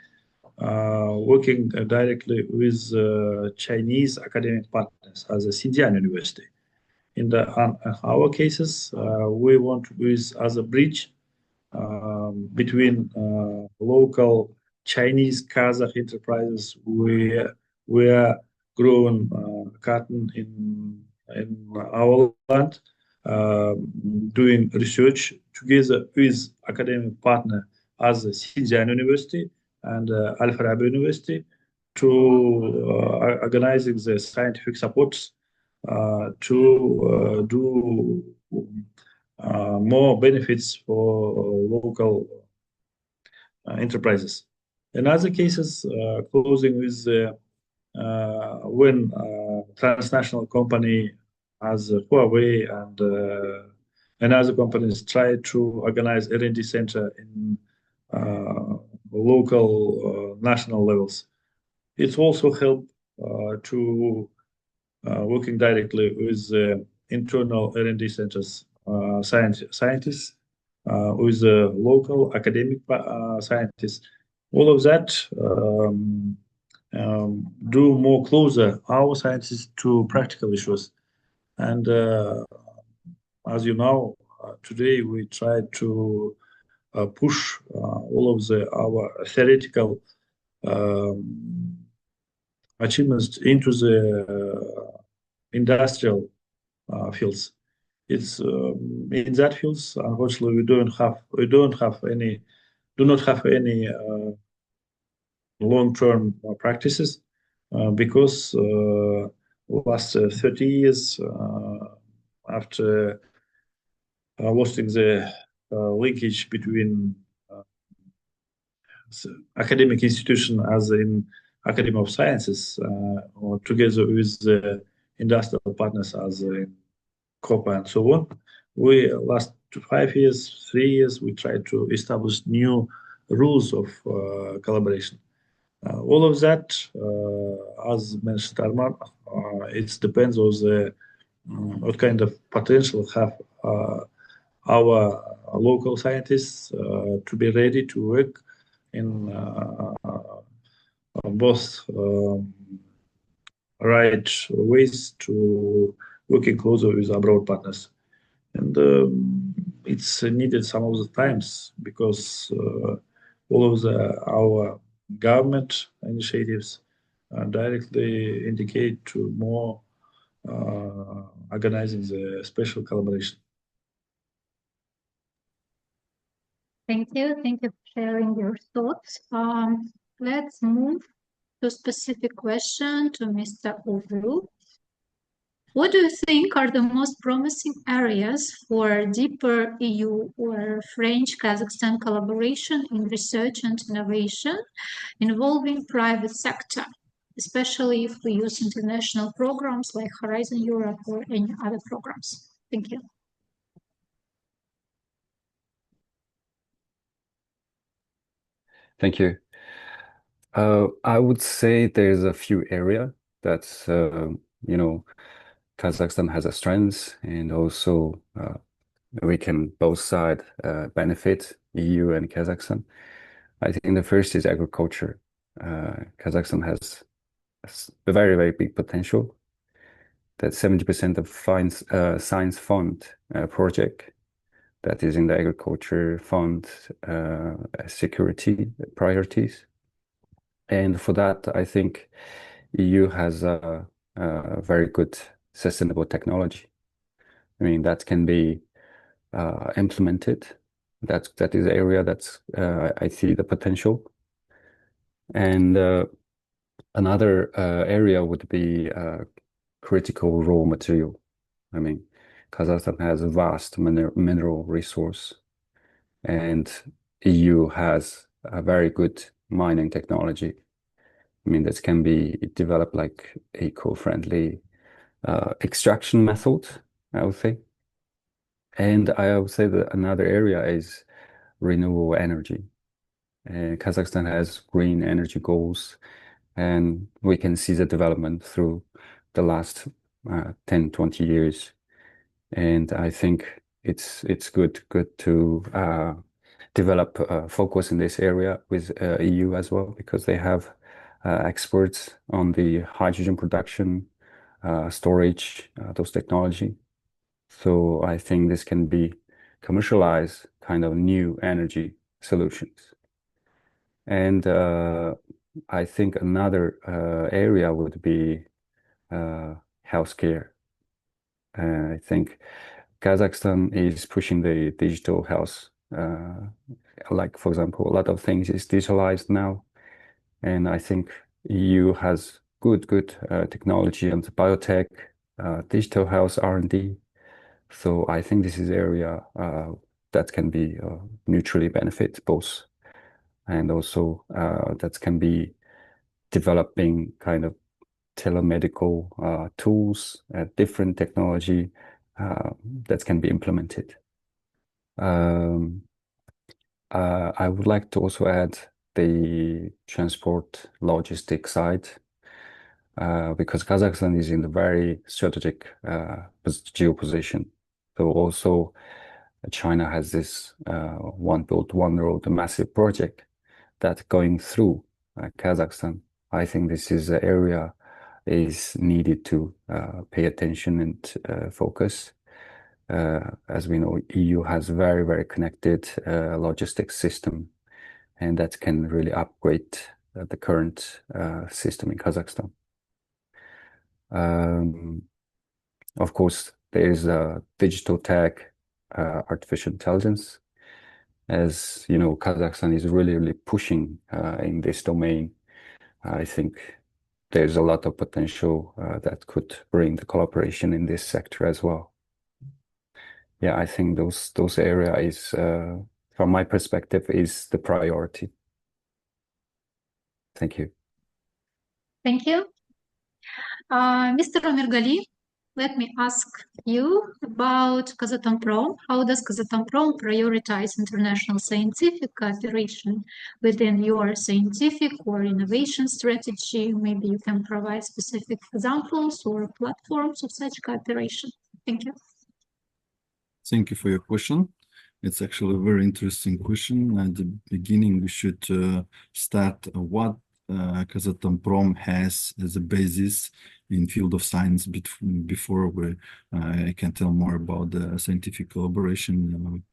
working directly with Chinese academic partners as a Xinjiang University. In our cases, we want to use as a bridge between local Chinese Kazakh enterprises we are growing cotton in our land, doing research together with academic partner as Xinjiang University and Al Farabi University to organizing the scientific supports to do more benefits for local enterprises. In other cases, closing with when transnational company as Huawei and other companies try to organize R&D center in local national levels. It's also help to working directly with internal R&D centers, scientists, with local academic scientists. All of that do more closer our scientists to practical issues. And as you know, today we try to push all of our theoretical achievements into the industrial fields. It's in that fields. Unfortunately, we do not have any long-term practices because last 30 years after losing the linkage between academic institution as in Academy of Sciences or together with the industrial partners as in COPA and so on. We last 5 years, 3 years, we tried to establish new rules of collaboration. All of that, as mentioned, Arman, it depends on the what kind of potential have our local scientists to be ready to work in both right ways to working closer with abroad partners. And it's needed some of the times because all of our government initiatives directly indicate to more organizing the special collaboration. Thank you for sharing your thoughts. Let's move to a specific question to Mr. Oglu. What do you think are the most promising areas for deeper EU or French-Kazakhstan collaboration in research and innovation involving private sector, especially if we use international programs like Horizon Europe or any other programs? Thank you. Thank you. I would say there's a few areas that's, Kazakhstan has a strengths, and also we can both sides benefit, EU and Kazakhstan. I think the first is agriculture. Kazakhstan has a very, very big potential. That 70% of science fund project that is in the agriculture fund security priorities. And for that, I think EU has a very good sustainable technology. I mean, that can be implemented. That is the area that's I see the potential. And another area would be critical raw material. I mean, Kazakhstan has a vast mineral resource, and EU has a very good mining technology. I mean, this can be developed like eco-friendly extraction method, I would say. And I would say that another area is renewable energy. Kazakhstan has green energy goals, and we can see the development through the last 10, 20 years. And I think it's good to develop focus in this area with EU as well, because they have experts on the hydrogen production, storage, those technology. So I think this can be commercialized kind of new energy solutions. And I think another area would be healthcare. I think Kazakhstan is pushing the digital health. Like, for example, a lot of things is digitalized now. And I think EU has good technology on the biotech, digital health R&D. So I think this is area that can be mutually benefit both. And also that can be developing kind of telemedical tools, different technology that can be implemented. I would like to also add the transport logistics side, because Kazakhstan is in a very strategic geoposition. So also China has this One Belt, One Road, a massive project that's going through Kazakhstan. I think this is an area is needed to pay attention and focus. As we know, EU has very, very connected logistics system, and that can really upgrade the current system in Kazakhstan. Of course, there is digital tech, artificial intelligence. As you know, Kazakhstan is really pushing in this domain. I think there's a lot of potential that could bring the collaboration in this sector as well. Yeah, I think those areas, from my perspective, is the priority. Thank you. Thank you. Mr. Omirgali, let me ask you about Kazatomprom. How does Kazatomprom prioritize international scientific cooperation within your scientific or innovation strategy? Maybe you can provide specific examples or platforms of such cooperation. Thank you. Thank you for your question. It's actually a very interesting question. At the beginning, we should start what Kazatomprom has as a basis in field of science before I can tell more about the scientific collaboration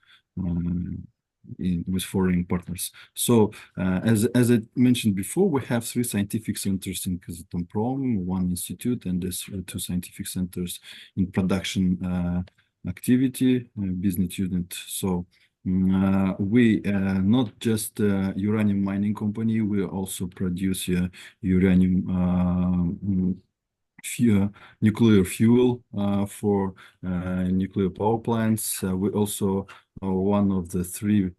with foreign partners. So as I mentioned before, we have 3 scientific centers in Kazatomprom, 1 institute, and there's 2 scientific centers in production activity business unit. So we not just a uranium mining company, we also produce uranium nuclear fuel for nuclear power plants. We also one of the 3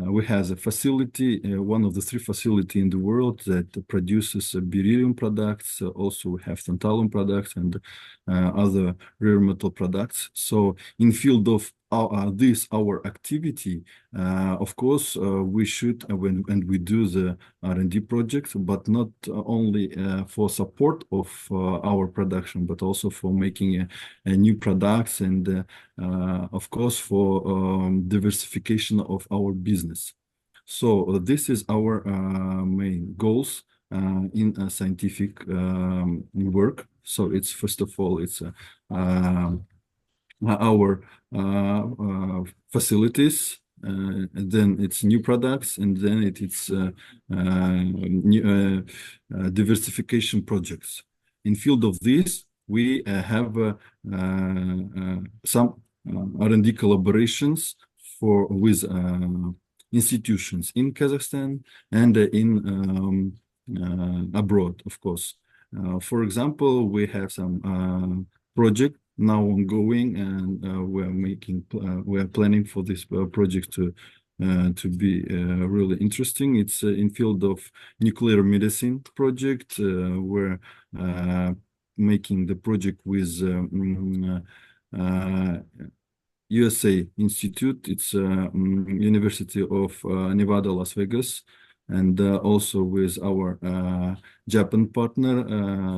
we have a facility, one of the 3 facilities in the world that produces beryllium products. Also, we have tantalum products and other rare metal products. So, in field of our activity, of course, we should and we do the R&D projects, but not only for support of our production, but also for making new products and, of course, for diversification of our business. So this is our main goals in scientific work. So it's first of all, it's our facilities, and then it's new products, and then it's new diversification projects. In field of this, we have some R&D collaborations with institutions in Kazakhstan and in abroad, of course. For example, we have some project now ongoing, and we're planning for this project to be really interesting. It's in field of nuclear medicine project. We're making the project with USA Institute. It's University of Nevada, Las Vegas, and also with our Japan partner,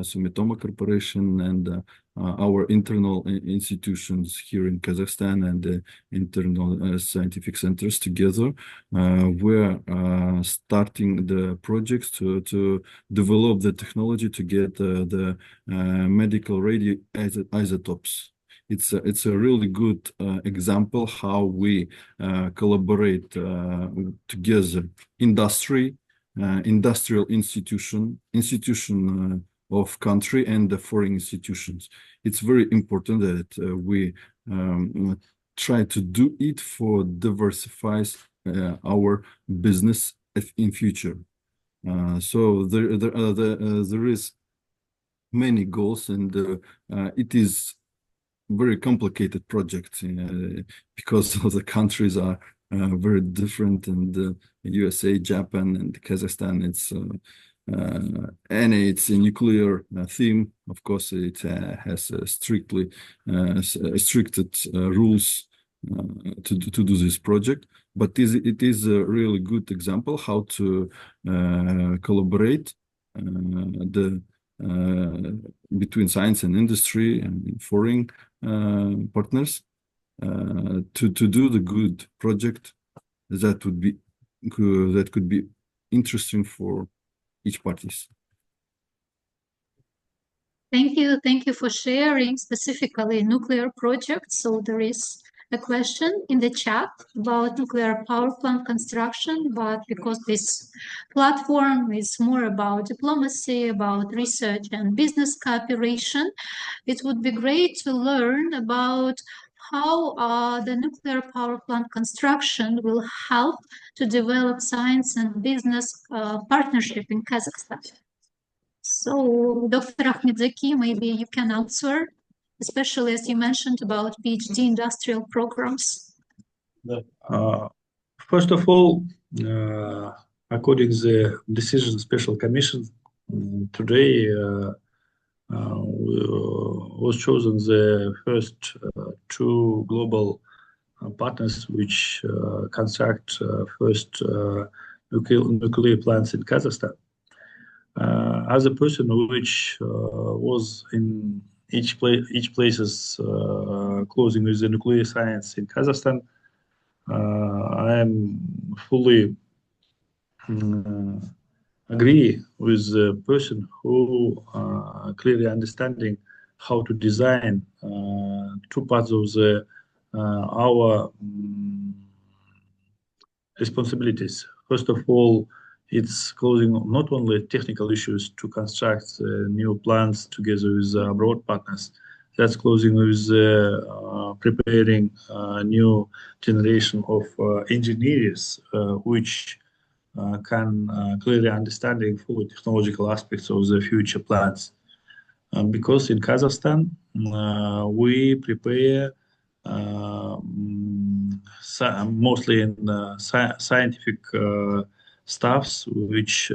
Sumitomo Corporation, and our internal institutions here in Kazakhstan and internal scientific centers together. We're starting the projects to develop the technology to get the medical radioisotopes. It's a really good example how we collaborate together, industrial institution of country and the foreign institutions. It's very important that we try to do it for diversifies our business in future. So there is many goals, and it is very complicated project because of the countries are very different, and USA, Japan, and Kazakhstan. It's a nuclear theme. Of course, it has strictly restricted rules to do this project. But it is a really good example how to collaborate between science and industry and foreign partners to do the good project that could be interesting for each parties. Thank you for sharing specifically nuclear projects. So there is a question in the chat about nuclear power plant construction, but because this platform is more about diplomacy, about research and business cooperation, it would be great to learn about how the nuclear power plant construction will help to develop science and business partnership in Kazakhstan. So, Dr. Ahmedzaki, maybe you can answer, especially as you mentioned about PhD industrial programs. First of all, according to the decision special commission, today was chosen the first 2 global partners which construct first nuclear plants in Kazakhstan. As a person which was in each places closing with the nuclear science in Kazakhstan, I am fully agree with the person who clearly understanding how to design 2 parts of the our responsibilities. First of all, it's closing not only technical issues to construct new plants together with abroad partners. That's closing with preparing a new generation of engineers, which can clearly understanding full technological aspects of the future plants. Because in Kazakhstan, we prepare mostly in scientific staffs, which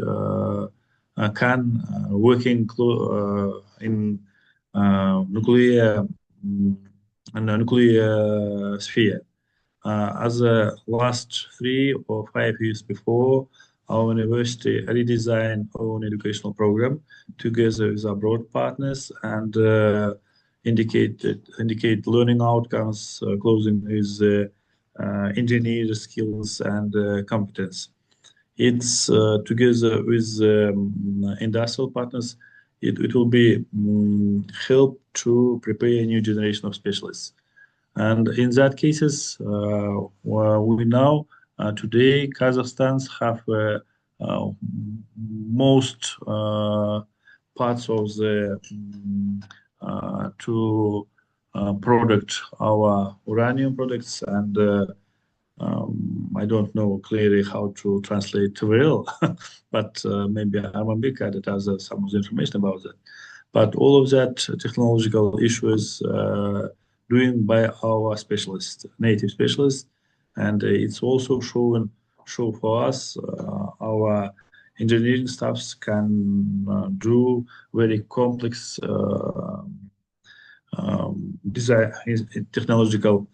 can working in nuclear and nuclear sphere. As the last 3 or 5 years before, our university redesigned our own educational program together with abroad partners and indicate learning outcomes, closing with engineer skills and competence. It's together with industrial partners, it will be help to prepare a new generation of specialists. And in that cases, we know today Kazakhstans have most parts of the to product our uranium products, and I don't know clearly how to translate well, but maybe I'm a big at it as some of the information about that. But all of that technological issues doing by our specialists, native specialists, and it's also show for us our engineering staffs can do very complex design technological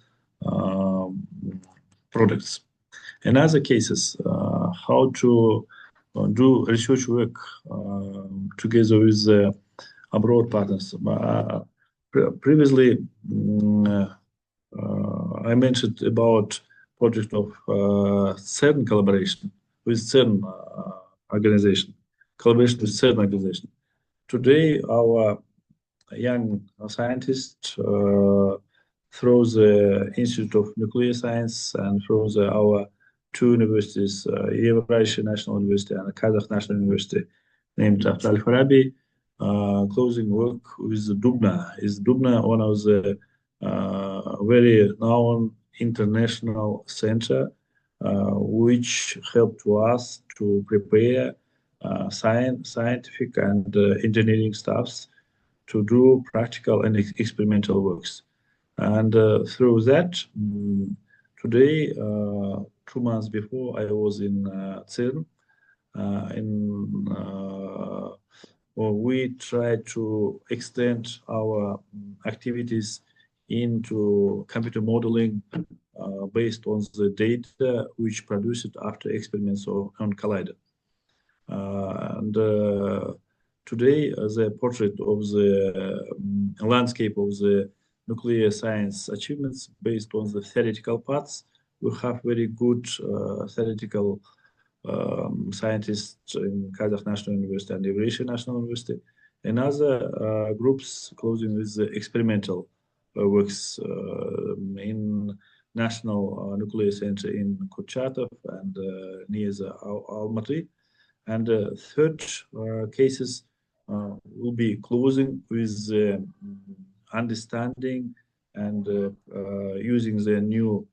products. In other cases, how to do research work together with abroad partners. Previously, I mentioned about project of CERN collaboration with CERN organization, collaboration with CERN organization. Today, our young scientists through the Institute of Nuclear Science and through our 2 universities, Eurasian National University and Kazakh National University, named after Al-Farabi, closing work with Dubna. Is Dubna one of the very known international center, which helped to us to prepare scientific and engineering staffs to do practical and experimental works. And through that, today, 2 months before, I was in CERN. We try to extend our activities into computer modeling based on the data which produced after experiments on Collider. And today, the portrait of the landscape of the nuclear science achievements based on the theoretical parts, we have very good theoretical scientists in Kazakh National University and Eurasian National University, and other groups closing with the experimental works in National Nuclear Center in Kurchatov and near the Almaty. And third cases will be closing with understanding and using the new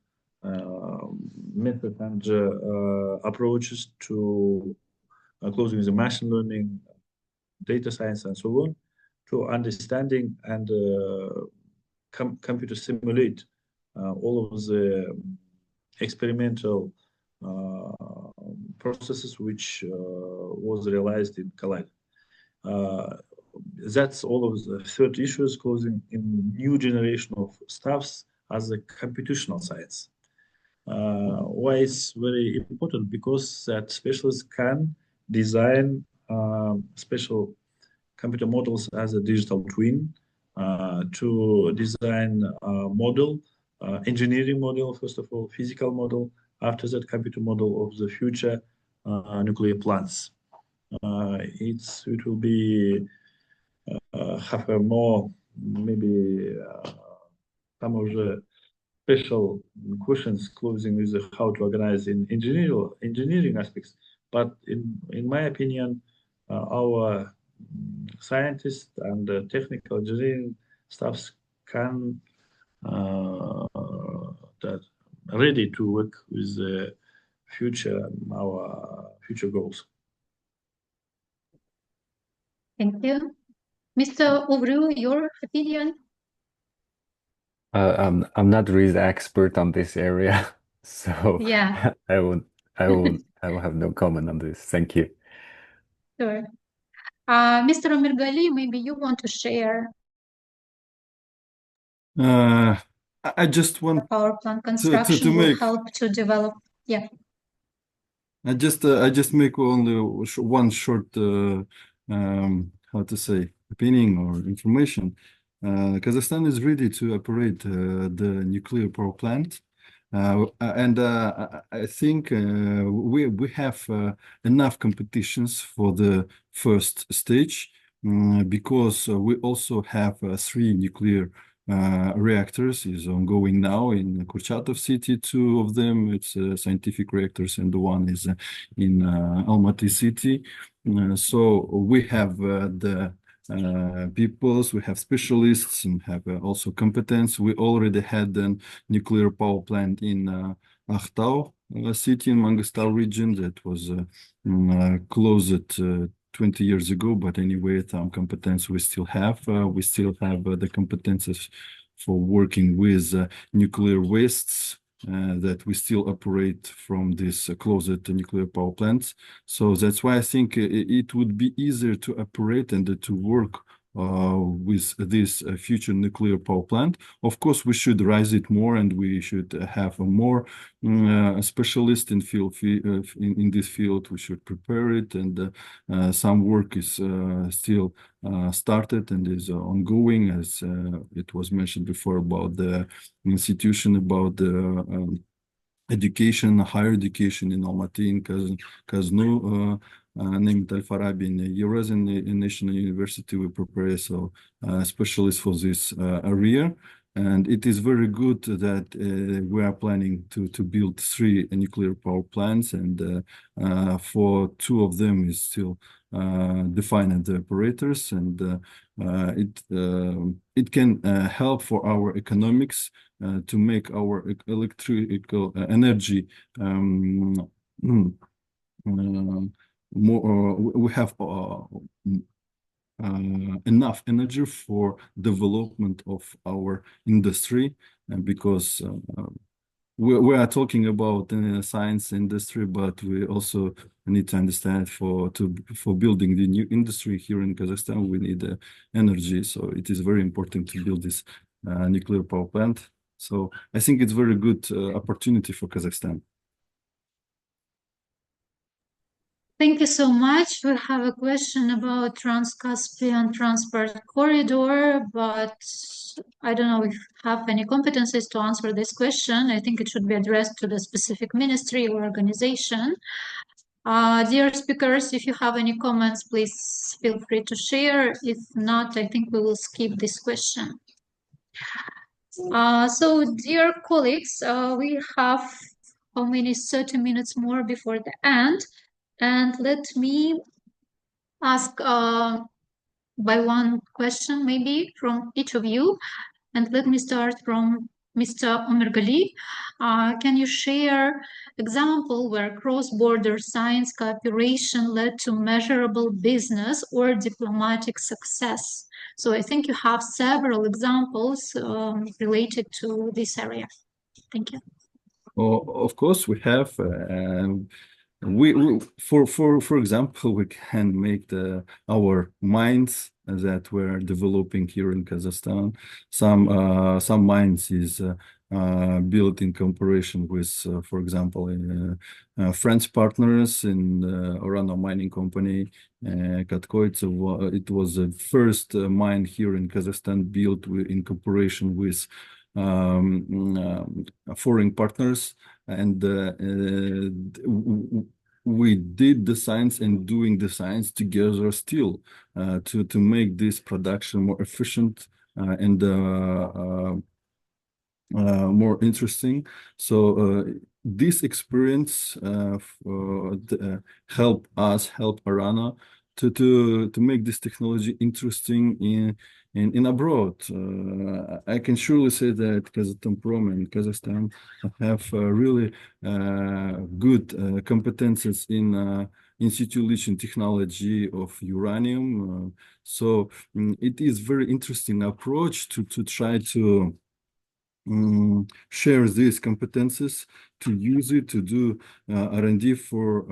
method and approaches to closing the machine learning, data science, and so on, to understanding and computer simulate all of the experimental processes which was realized in Collider. That's all of the third issues closing in new generation of staffs as a computational science. Why it's very important? Because that specialists can design special computer models as a digital twin to design a model, engineering model, first of all, physical model, after that computer model of the future nuclear plants. It will be have a more maybe some of the special questions closing with how to organize in engineering aspects. But in my opinion, our scientists and technical engineering staffs can that ready to work with the future our future goals. Thank you. Mr. Ovru, your opinion? I'm not really the expert on this area, so Yeah, I will have no comment on this. Thank you. sure. Mr. Omirgali, maybe you want to share I just want power plant to construction will make help to develop. Yeah. I just make only one short how to say opinion or information. Kazakhstan is ready to operate the nuclear power plant. And I think we have enough competitions for the first stage because we also have 3 nuclear reactors is ongoing now in Kurchatov city. 2 of them, it's scientific reactors, and the one is in Almaty city. So we have the peoples, we have specialists, and have also competence. We already had a nuclear power plant in Akhtau city in Mangostal region that was closed 20 years ago, but anyway, some competence we still have. We still have the competences for working with nuclear wastes that we still operate from this closed nuclear power plants. So that's why I think it would be easier to operate and to work with this future nuclear power plant. Of course, we should raise it more, and we should have a more specialist in in this field. We should prepare it, and some work is still started and is ongoing, as it was mentioned before about the institution, about the education, higher education in Almaty, in Kaznu, named Al-Farabi in Eurasian National University. We prepare specialists for this area. And it is very good that we are planning to build 3 nuclear power plants, and for 2 of them is still defined the operators, and it can help for our economics to make our electrical energy more. We have enough energy for development of our industry, and because we are talking about science industry, but we also need to understand for building the new industry here in Kazakhstan, we need energy. So it is very important to build this nuclear power plant. So I think it's very good opportunity for Kazakhstan. Thank you so much. We have a question about Trans-Caspian Transport Corridor, but I don't know if you have any competencies to answer this question. I think it should be addressed to the specific ministry or organization. Dear speakers, if you have any comments, please feel free to share. If not, I think we will skip this question. So, dear colleagues, we have how many 30 minutes more before the end. And let me ask by one question maybe from each of you. And let me start from Mr. Omirgali. Can you share example where cross-border science cooperation led to measurable business or diplomatic success? So I think you have several examples related to this area. Thank you. Of course, we have. For example, we can make our mines that we're developing here in Kazakhstan. Some mines is built in cooperation with, for example, French partners in Orano mining company. Katko, it was the first mine here in Kazakhstan built in cooperation with foreign partners, and we did the science and doing the science together still to make this production more efficient and more interesting. So this experience help Arana to make this technology interesting in abroad. I can surely say that Kazatomprom and Kazakhstan have really good competences in institution technology of uranium. So it is very interesting approach to try to share these competences, to use it to do R&D for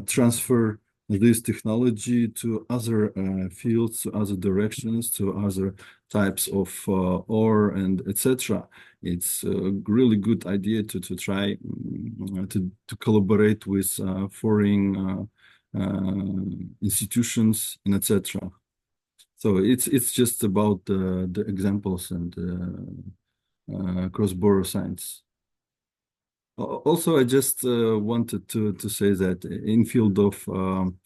transfer this technology to other fields, to other directions, to other types of ore and etc. It's a really good idea to try to collaborate with foreign institutions and etc. So it's just about the examples and cross-border science. Also, I just wanted to say that in field of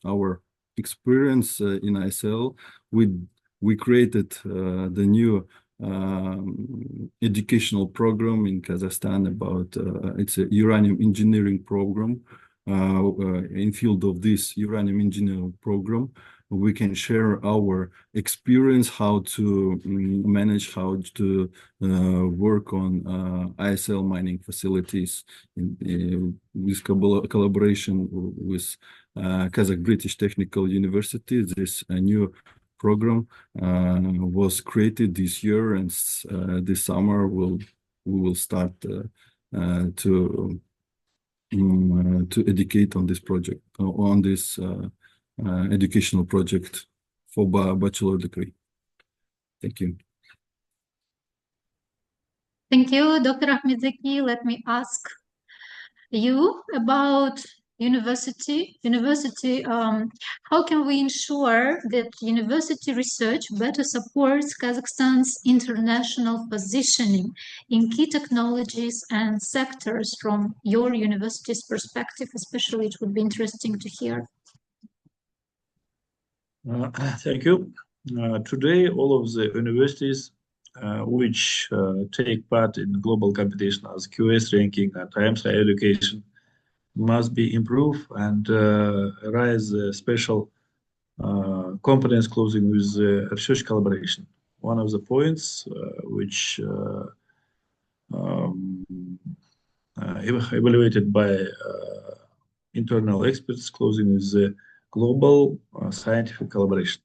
our experience in ISL, we created the new educational program in Kazakhstan about it's a uranium engineering program. In field of this uranium engineering program, we can share our experience, how to manage, how to work on ISL mining facilities with collaboration with Kazakh British Technical University. This new program was created this year, and this summer we will start to educate on this project, on this educational project for bachelor degree. Thank you. Thank you, Dr. Ahmedzeki. Let me ask you about university. How can we ensure that university research better supports Kazakhstan's international positioning in key technologies and sectors from your university's perspective? Especially, it would be interesting to hear. Thank you. Today, all of the universities which take part in global competition as QS ranking and times higher education must be improved and raise special competence closing with research collaboration. One of the points which evaluated by internal experts closing with the global scientific collaboration.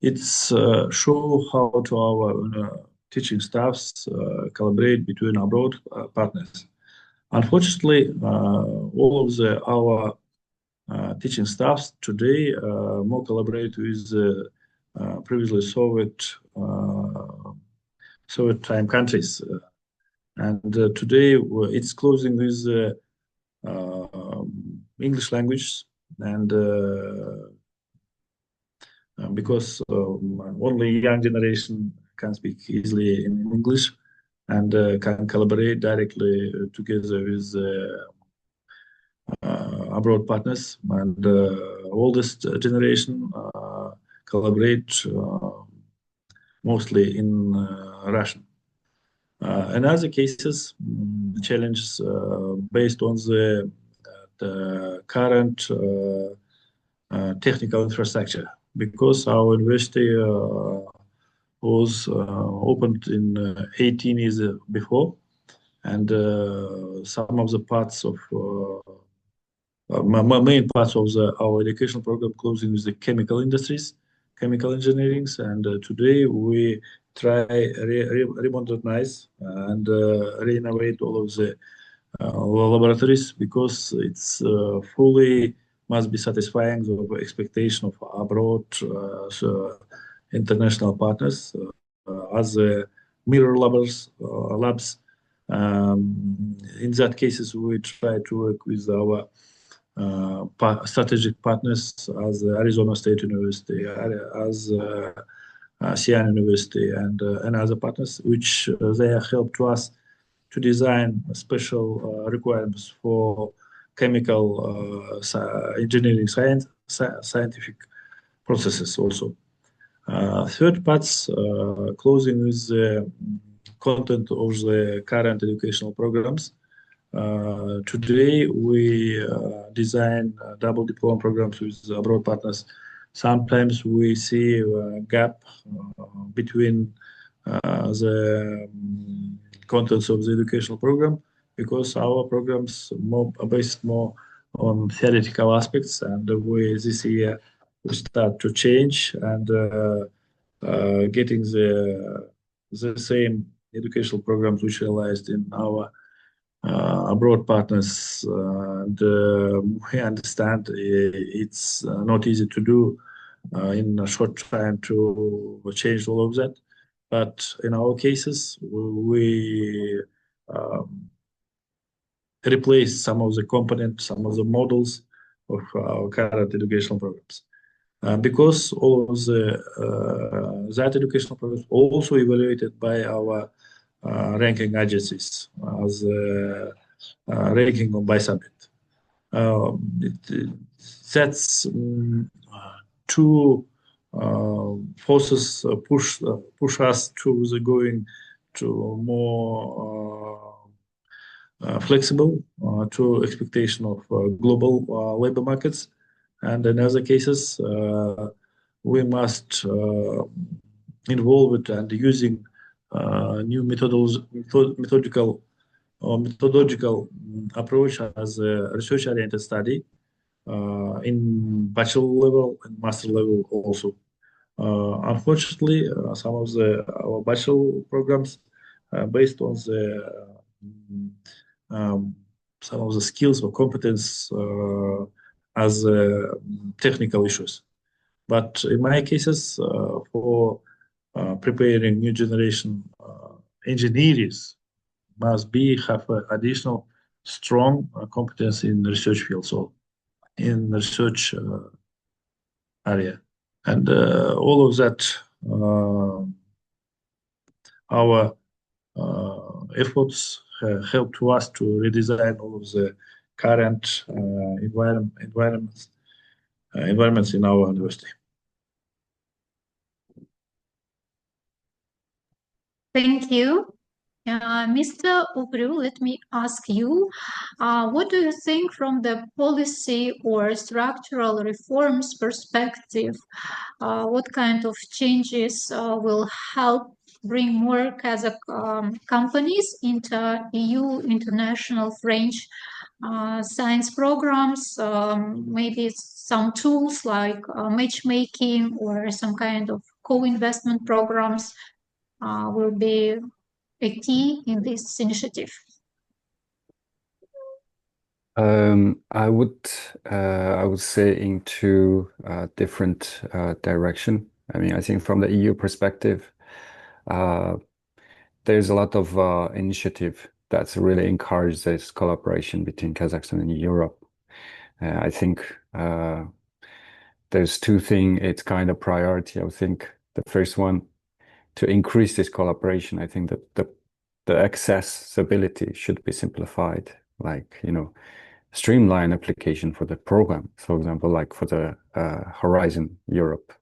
It's show how to our teaching staffs collaborate between abroad partners. Unfortunately, all of our teaching staffs today more collaborate with previously Soviet time countries, and today it's closing with English language, and because only young generation can speak easily in English and can collaborate directly together with abroad partners, and oldest generation collaborate mostly in Russian. In other cases, challenges based on the current technical infrastructure, because our university was opened in 18 years before, and some of the parts of main parts of our educational program closing with the chemical industries, chemical engineering, and today we try remodernize and renovate all of the laboratories, because it's fully must be satisfying the expectation of abroad international partners as mirror labs. In that cases, we try to work with our strategic partners as Arizona State University, as Xi'an University, and other partners, which they have helped to us to design special requirements for chemical engineering scientific processes also. Third parts, closing with content of the current educational programs. Today, we design double diploma programs with abroad partners. Sometimes we see a gap between the contents of the educational program because our programs are based more on theoretical aspects, and this year we start to change and getting the same educational programs which realized in our abroad partners, and we understand it's not easy to do in a short time to change all of that. But in our cases, we replace some of the components, some of the models of our current educational programs. Because all of that educational programs also evaluated by our ranking agencies as ranking by subject. That's two forces push us to the going to more flexible to expectation of global labor markets, and in other cases we must involve it and using new methodological approach as a research-oriented study in bachelor level and master level also. Unfortunately, some of our bachelor programs based on some of the skills or competence as technical issues. But in my cases, for preparing new generation engineers must have additional strong competence in research field, so in research area. And all of that, our efforts help to us to redesign all of the current environments in our university. Thank you. Mr. Ugriu, let me ask you, what do you think from the policy or structural reforms perspective? What kind of changes will help bring more Kazakh companies into EU international French science programs? Maybe some tools like matchmaking or some kind of co-investment programs will be a key in this initiative? I would say into different direction. I mean, I think from the EU perspective, there's a lot of initiative that's really encouraged this collaboration between Kazakhstan and Europe. I think there's two things. It's kind of priority. I would think the first one, to increase this collaboration, I think that the accessibility should be simplified, like, streamline application for the program. For example, like for the Horizon Europe,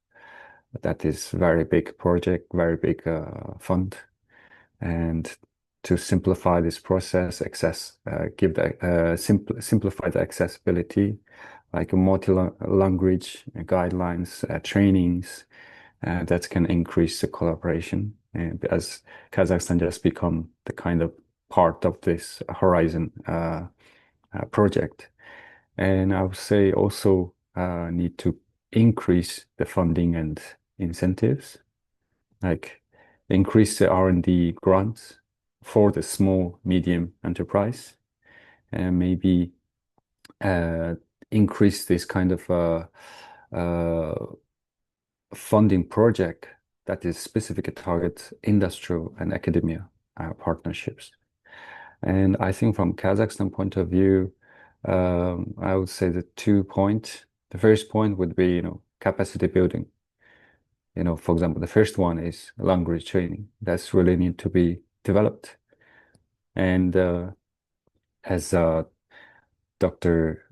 that is very big project, very big fund, and to simplify this process, simplify the accessibility, like a multi-language guidelines, trainings, that can increase the collaboration. And as Kazakhstan just become the kind of part of this Horizon project. And I would say also need to increase the funding and incentives, like increase the R&D grants for the small, medium enterprise, and maybe increase this kind of funding project that is specific to target industrial and academia partnerships. And I think from Kazakhstan point of view, I would say the 2 points. The first point would be, capacity building. For example, the first one is language training. That's really need to be developed. And as Dr.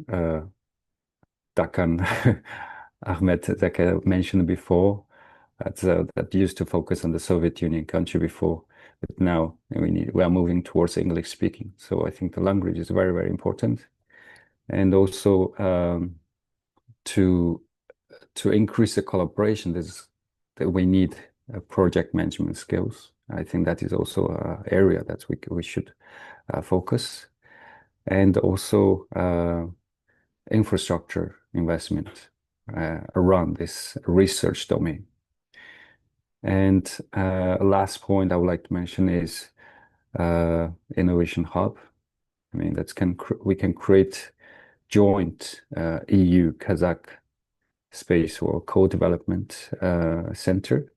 Dakan Ahmed Zaka mentioned before, that used to focus on the Soviet Union country before. but now we are moving towards English speaking. So I think the language is very, very important. And also to increase the collaboration, that we need project management skills. I think that is also an area that we should focus, and also infrastructure investment around this research domain. And last point I would like to mention is innovation hub. I mean, we can create joint EU Kazakh space or co-development center.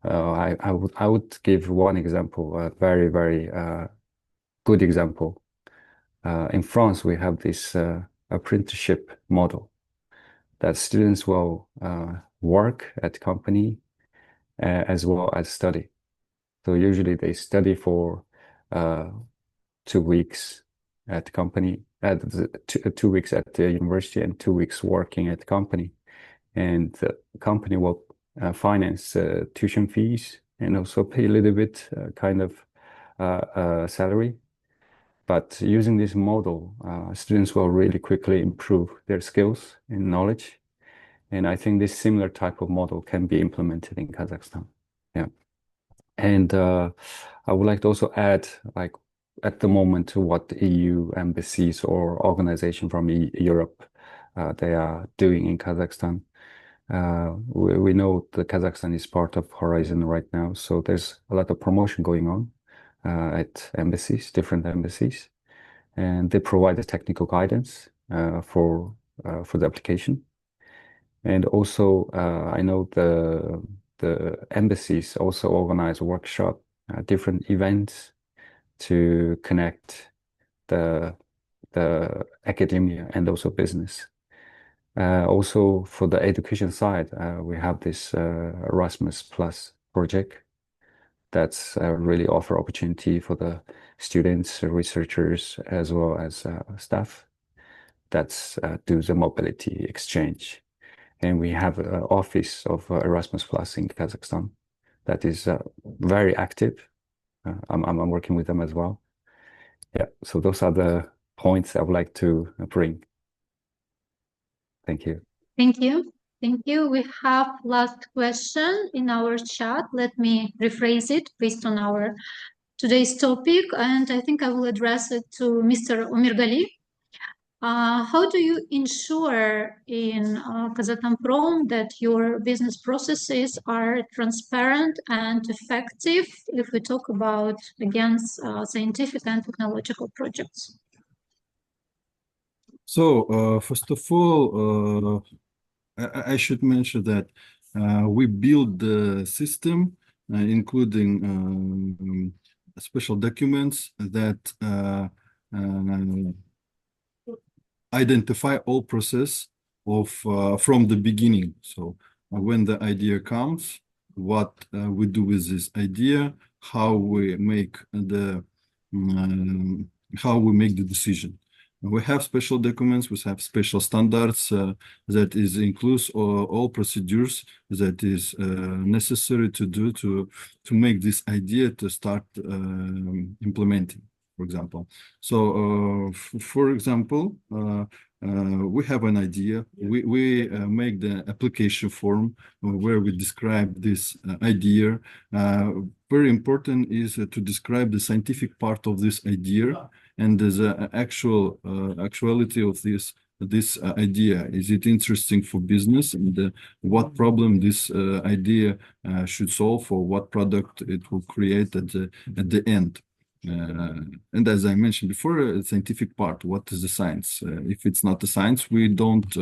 I would give one example, a very, very good example. In France, we have this apprenticeship model that students will work at company as well as study. So usually they study for 2 weeks at the company, 2 weeks at the university, and 2 weeks working at the company. And the company will finance tuition fees and also pay a little bit kind of salary. But using this model, students will really quickly improve their skills and knowledge. And I think this similar type of model can be implemented in Kazakhstan. Yeah. And I would like to also add, like, at the moment, what EU embassies or organizations from Europe they are doing in Kazakhstan. We know that Kazakhstan is part of Horizon right now, so there's a lot of promotion going on at embassies, different embassies, and they provide the technical guidance for the application. And also, I know the embassies also organize workshop, different events to connect the academia and also business. Also, for the education side, we have this Erasmus Plus project that's really offer opportunity for the students, researchers, as well as staff. That's do the mobility exchange. And we have an office of Erasmus Plus in Kazakhstan that is very active. I'm working with them as well. Yeah, so those are the points I would like to bring. Thank you. Thank you. Thank you. We have last question in our chat. Let me rephrase it based on our today's topic, and I think I will address it to Mr. Omirgali. How do you ensure in Kazatomprom that your business processes are transparent and effective if we talk about, again, scientific and technological projects? So, first of all, I should mention that we build the system, including special documents that identify all process of from the beginning. So when the idea comes, what we do with this idea, how we make the decision. We have special documents, we have special standards that includes all procedures that is necessary to do to make this idea to start implementing, for example. So, for example, we have an idea. We make the application form where we describe this idea. Very important is to describe the scientific part of this idea and the actuality of this idea. Is it interesting for business, and what problem this idea should solve, or what product it will create at the end? And as I mentioned before, a scientific part, what is the science? If it's not the science, we don't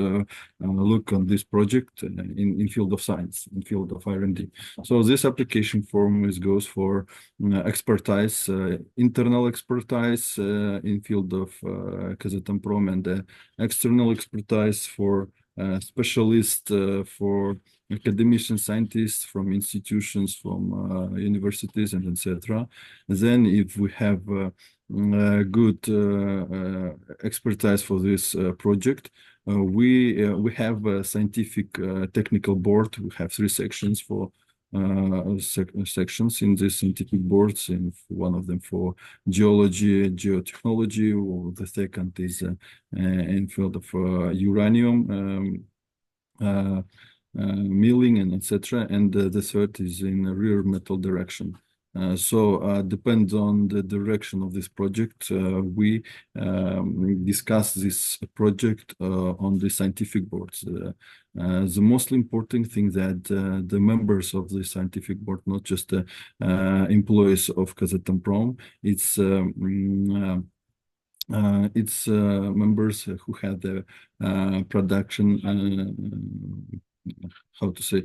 look on this project in field of science, in field of R&D. So this application form goes for expertise, internal expertise in field of Kazatomprom, and external expertise for specialists, for academician scientists from institutions, from universities, and etc. Then, if we have good expertise for this project, we have a scientific technical board. We have 3 sections for sections in the scientific boards, and one of them for geology, geotechnology, or the second is in field of uranium milling and etc. And the third is in rare metal direction. So depends on the direction of this project. We discuss this project on the scientific boards. The most important thing that the members of the scientific board, not just employees of Kazatomprom, it's members who have the production, how to say,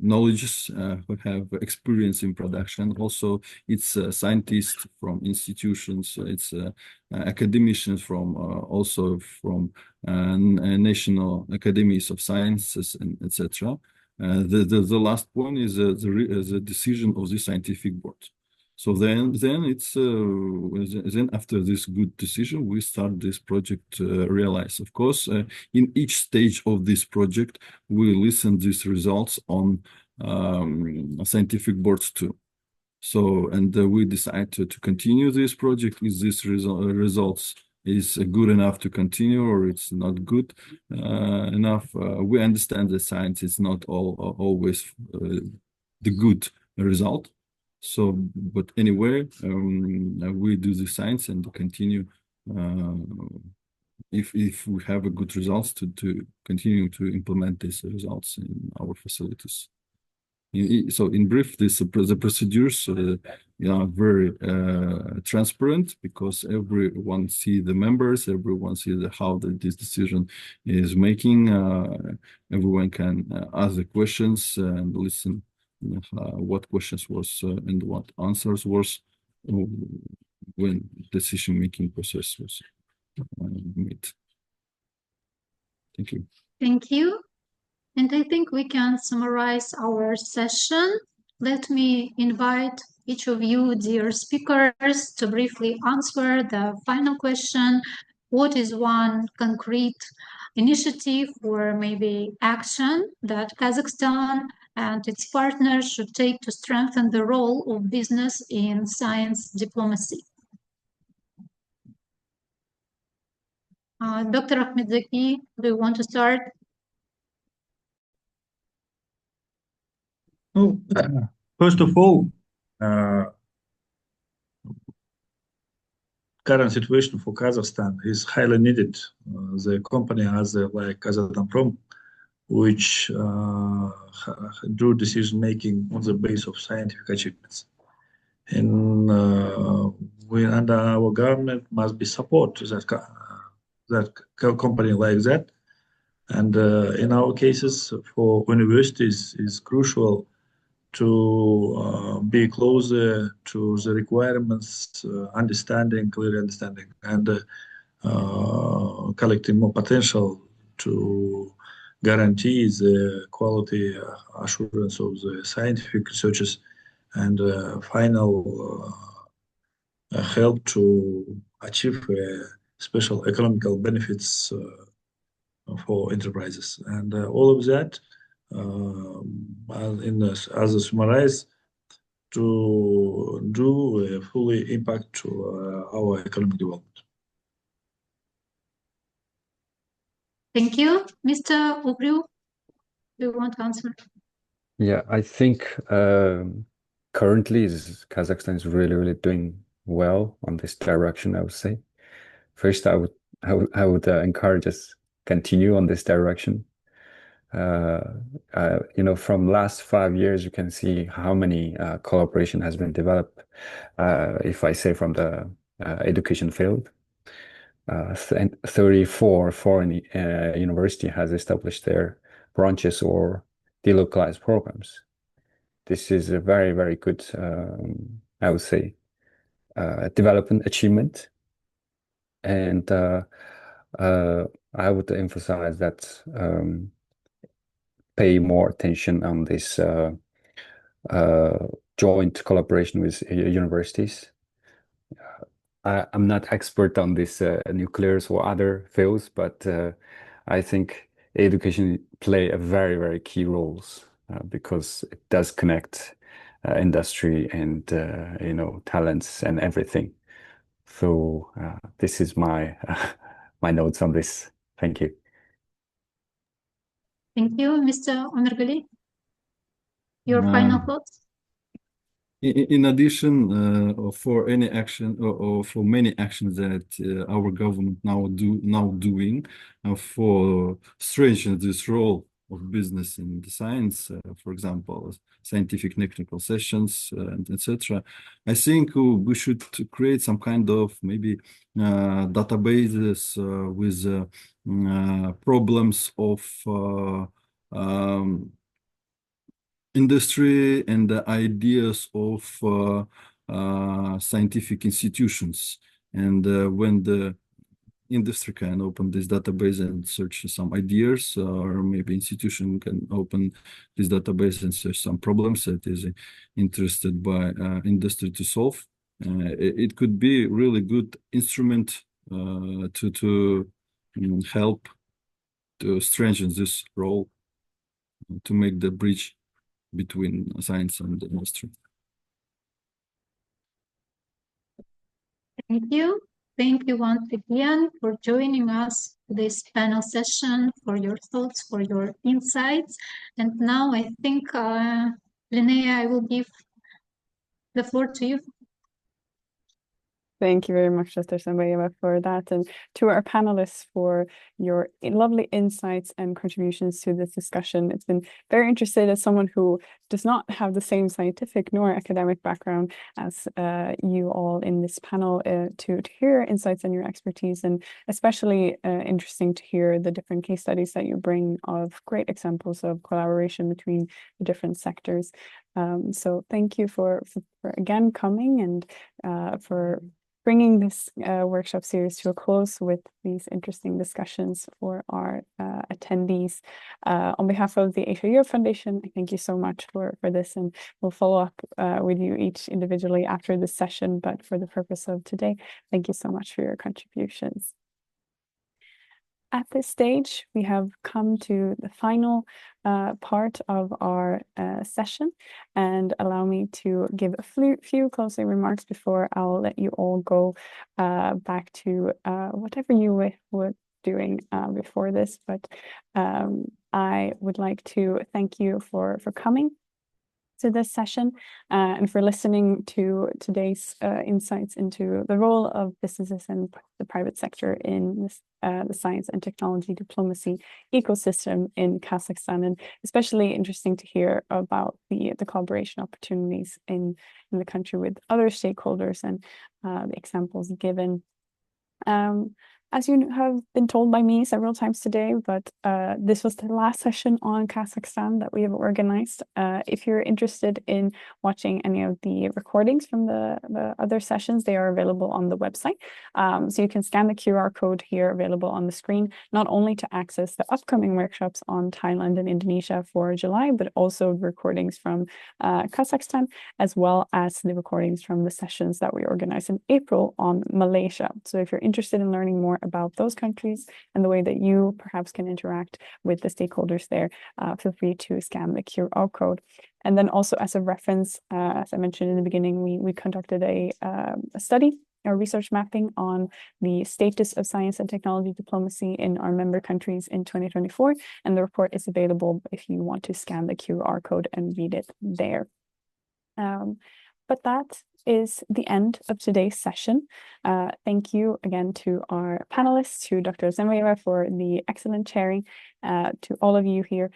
knowledge, who have experience in production. Also, it's scientists from institutions, it's academicians from also from national academies of sciences, and etc. The last point is the decision of the scientific board. So then it's then after this good decision, we start this project realize. Of course, in each stage of this project, we listen these results on scientific boards too. So and we decide to continue this project. Is this results is good enough to continue, or it's not good enough? We understand that science is not always the good result. So, but anyway, we do the science and continue if we have a good results to continue to implement these results in our facilities. So in brief, the procedures are very transparent, because everyone see the members, everyone see how this decision is making. Everyone can ask the questions and listen what questions was and what answers was when decision-making process was made. Thank you. Thank you. And I think we can summarize our session. Let me invite each of you, dear speakers, to briefly answer the final question. What is one concrete initiative or maybe action that Kazakhstan and its partners should take to strengthen the role of business in science diplomacy? Dr. Ahmedzaki, do you want to start? Oh, first of all, current situation for Kazakhstan is highly needed. The company has like Kazatomprom, which do decision making on the basis of scientific achievements. And we under our government must be support that company like that. And in our cases, for universities, is crucial to be closer to the requirements, clear understanding, and collecting more potential to guarantee the quality assurance of the scientific researches, and final help to achieve special economical benefits for enterprises. And all of that, as a summarize, to do a fully impact to our economic development. Thank you. Mr. Obryu, do you want to answer? Yeah, I think currently Kazakhstan is really doing well on this direction, I would say. First, I would encourage us continue on this direction. From last 5 years, you can see how many collaboration has been developed. If I say from the education field, 34 foreign university has established their branches or delocalized programs. This is a very good, I would say, development achievement. And I would emphasize that pay more attention on this joint collaboration with universities. I'm not expert on this nuclears or other fields, but I think education play a very key roles because it does connect industry and talents and everything. So this is my my notes on this. Thank you. Thank you, Mr. Omergali. Your final thoughts? In addition, for any action or for many actions that our government now doing for strengthen this role of business in the science, for example, scientific technical sessions and etc. I think we should create some kind of maybe databases with problems of industry and the ideas of scientific institutions. And when the industry can open this database and search some ideas, or maybe institution can open this database and search some problems that is interested by industry to solve. It could be really good instrument to help to strengthen this role, to make the bridge between science and industry. Thank you. Thank you once again for joining us for this panel session, for your thoughts, for your insights. And now I think, Linnea, I will give the floor to you. Thank you very much, Dr. Nazarbayev, for that, and to our panelists for your lovely insights and contributions to this discussion. It's been very interesting as someone who does not have the same scientific nor academic background as you all in this panel to hear insights and your expertise, and especially interesting to hear the different case studies that you bring of great examples of collaboration between the different sectors. So thank you for again coming and for bringing this workshop series to a close with these interesting discussions for our attendees. On behalf of the Asia Europe Foundation, I thank you so much for this, and we'll follow up with you each individually after this session, but for the purpose of today, thank you so much for your contributions. At this stage, we have come to the final part of our session, and allow me to give a few closing remarks before I'll let you all go back to whatever you were doing before this. But I would like to thank you for coming to this session and for listening to today's insights into the role of businesses and the private sector in this, the science and technology diplomacy ecosystem in Kazakhstan, and especially interesting to hear about the collaboration opportunities in the country with other stakeholders and the examples given. As you have been told by me several times today, but this was the last session on Kazakhstan that we have organized. If you're interested in watching any of the recordings from the other sessions, they are available on the website. So you can scan the QR code here available on the screen, not only to access the upcoming workshops on Thailand and Indonesia for July, but also recordings from Kazakhstan, as well as the recordings from the sessions that we organized in April on Malaysia. So if you're interested in learning more about those countries and the way that you perhaps can interact with the stakeholders there, feel free to scan the QR code. And then also as a reference, as I mentioned in the beginning, we conducted a study, a research mapping on the status of science and technology diplomacy in our member countries in 2024. And the report is available if you want to scan the QR code and read it there. But that is the end of today's session. Thank you again to our panelists, to Dr. Nazarbayev for the excellent chairing, to all of you here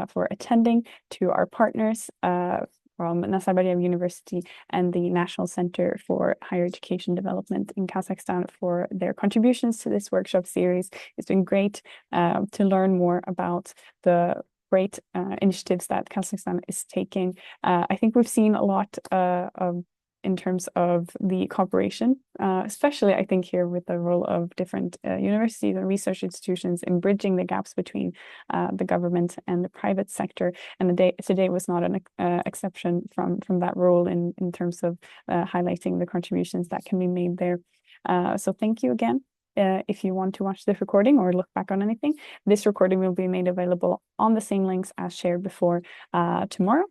for attending, to our partners from Nazarbayev University and the National Center for Higher Education Development in Kazakhstan for their contributions to this workshop series. It's been great to learn more about the great initiatives that Kazakhstan is taking. I think we've seen a lot in terms of the cooperation, especially I think here with the role of different universities and research institutions in bridging the gaps between the government and the private sector. And today was not an exception from that role in terms of highlighting the contributions that can be made there. So thank you again if you want to watch this recording or look back on anything. This recording will be made available on the same links as shared before tomorrow.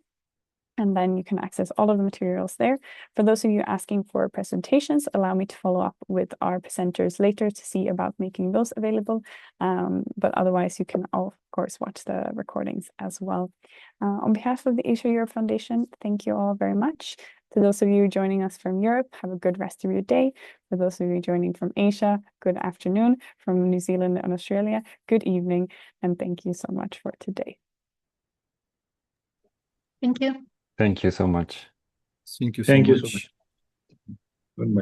And then you can access all of the materials there. For those of you asking for presentations, allow me to follow up with our presenters later to see about making those available. But otherwise, you can, of course, watch the recordings as well. On behalf of the Asia Europe Foundation, thank you all very much. To those of you joining us from Europe, have a good rest of your day. For those of you joining from Asia, good afternoon. From New Zealand and Australia, good evening. And thank you so much for today. Thank you. Thank you so much. Thank you Thank so you so much. much. Goodbye.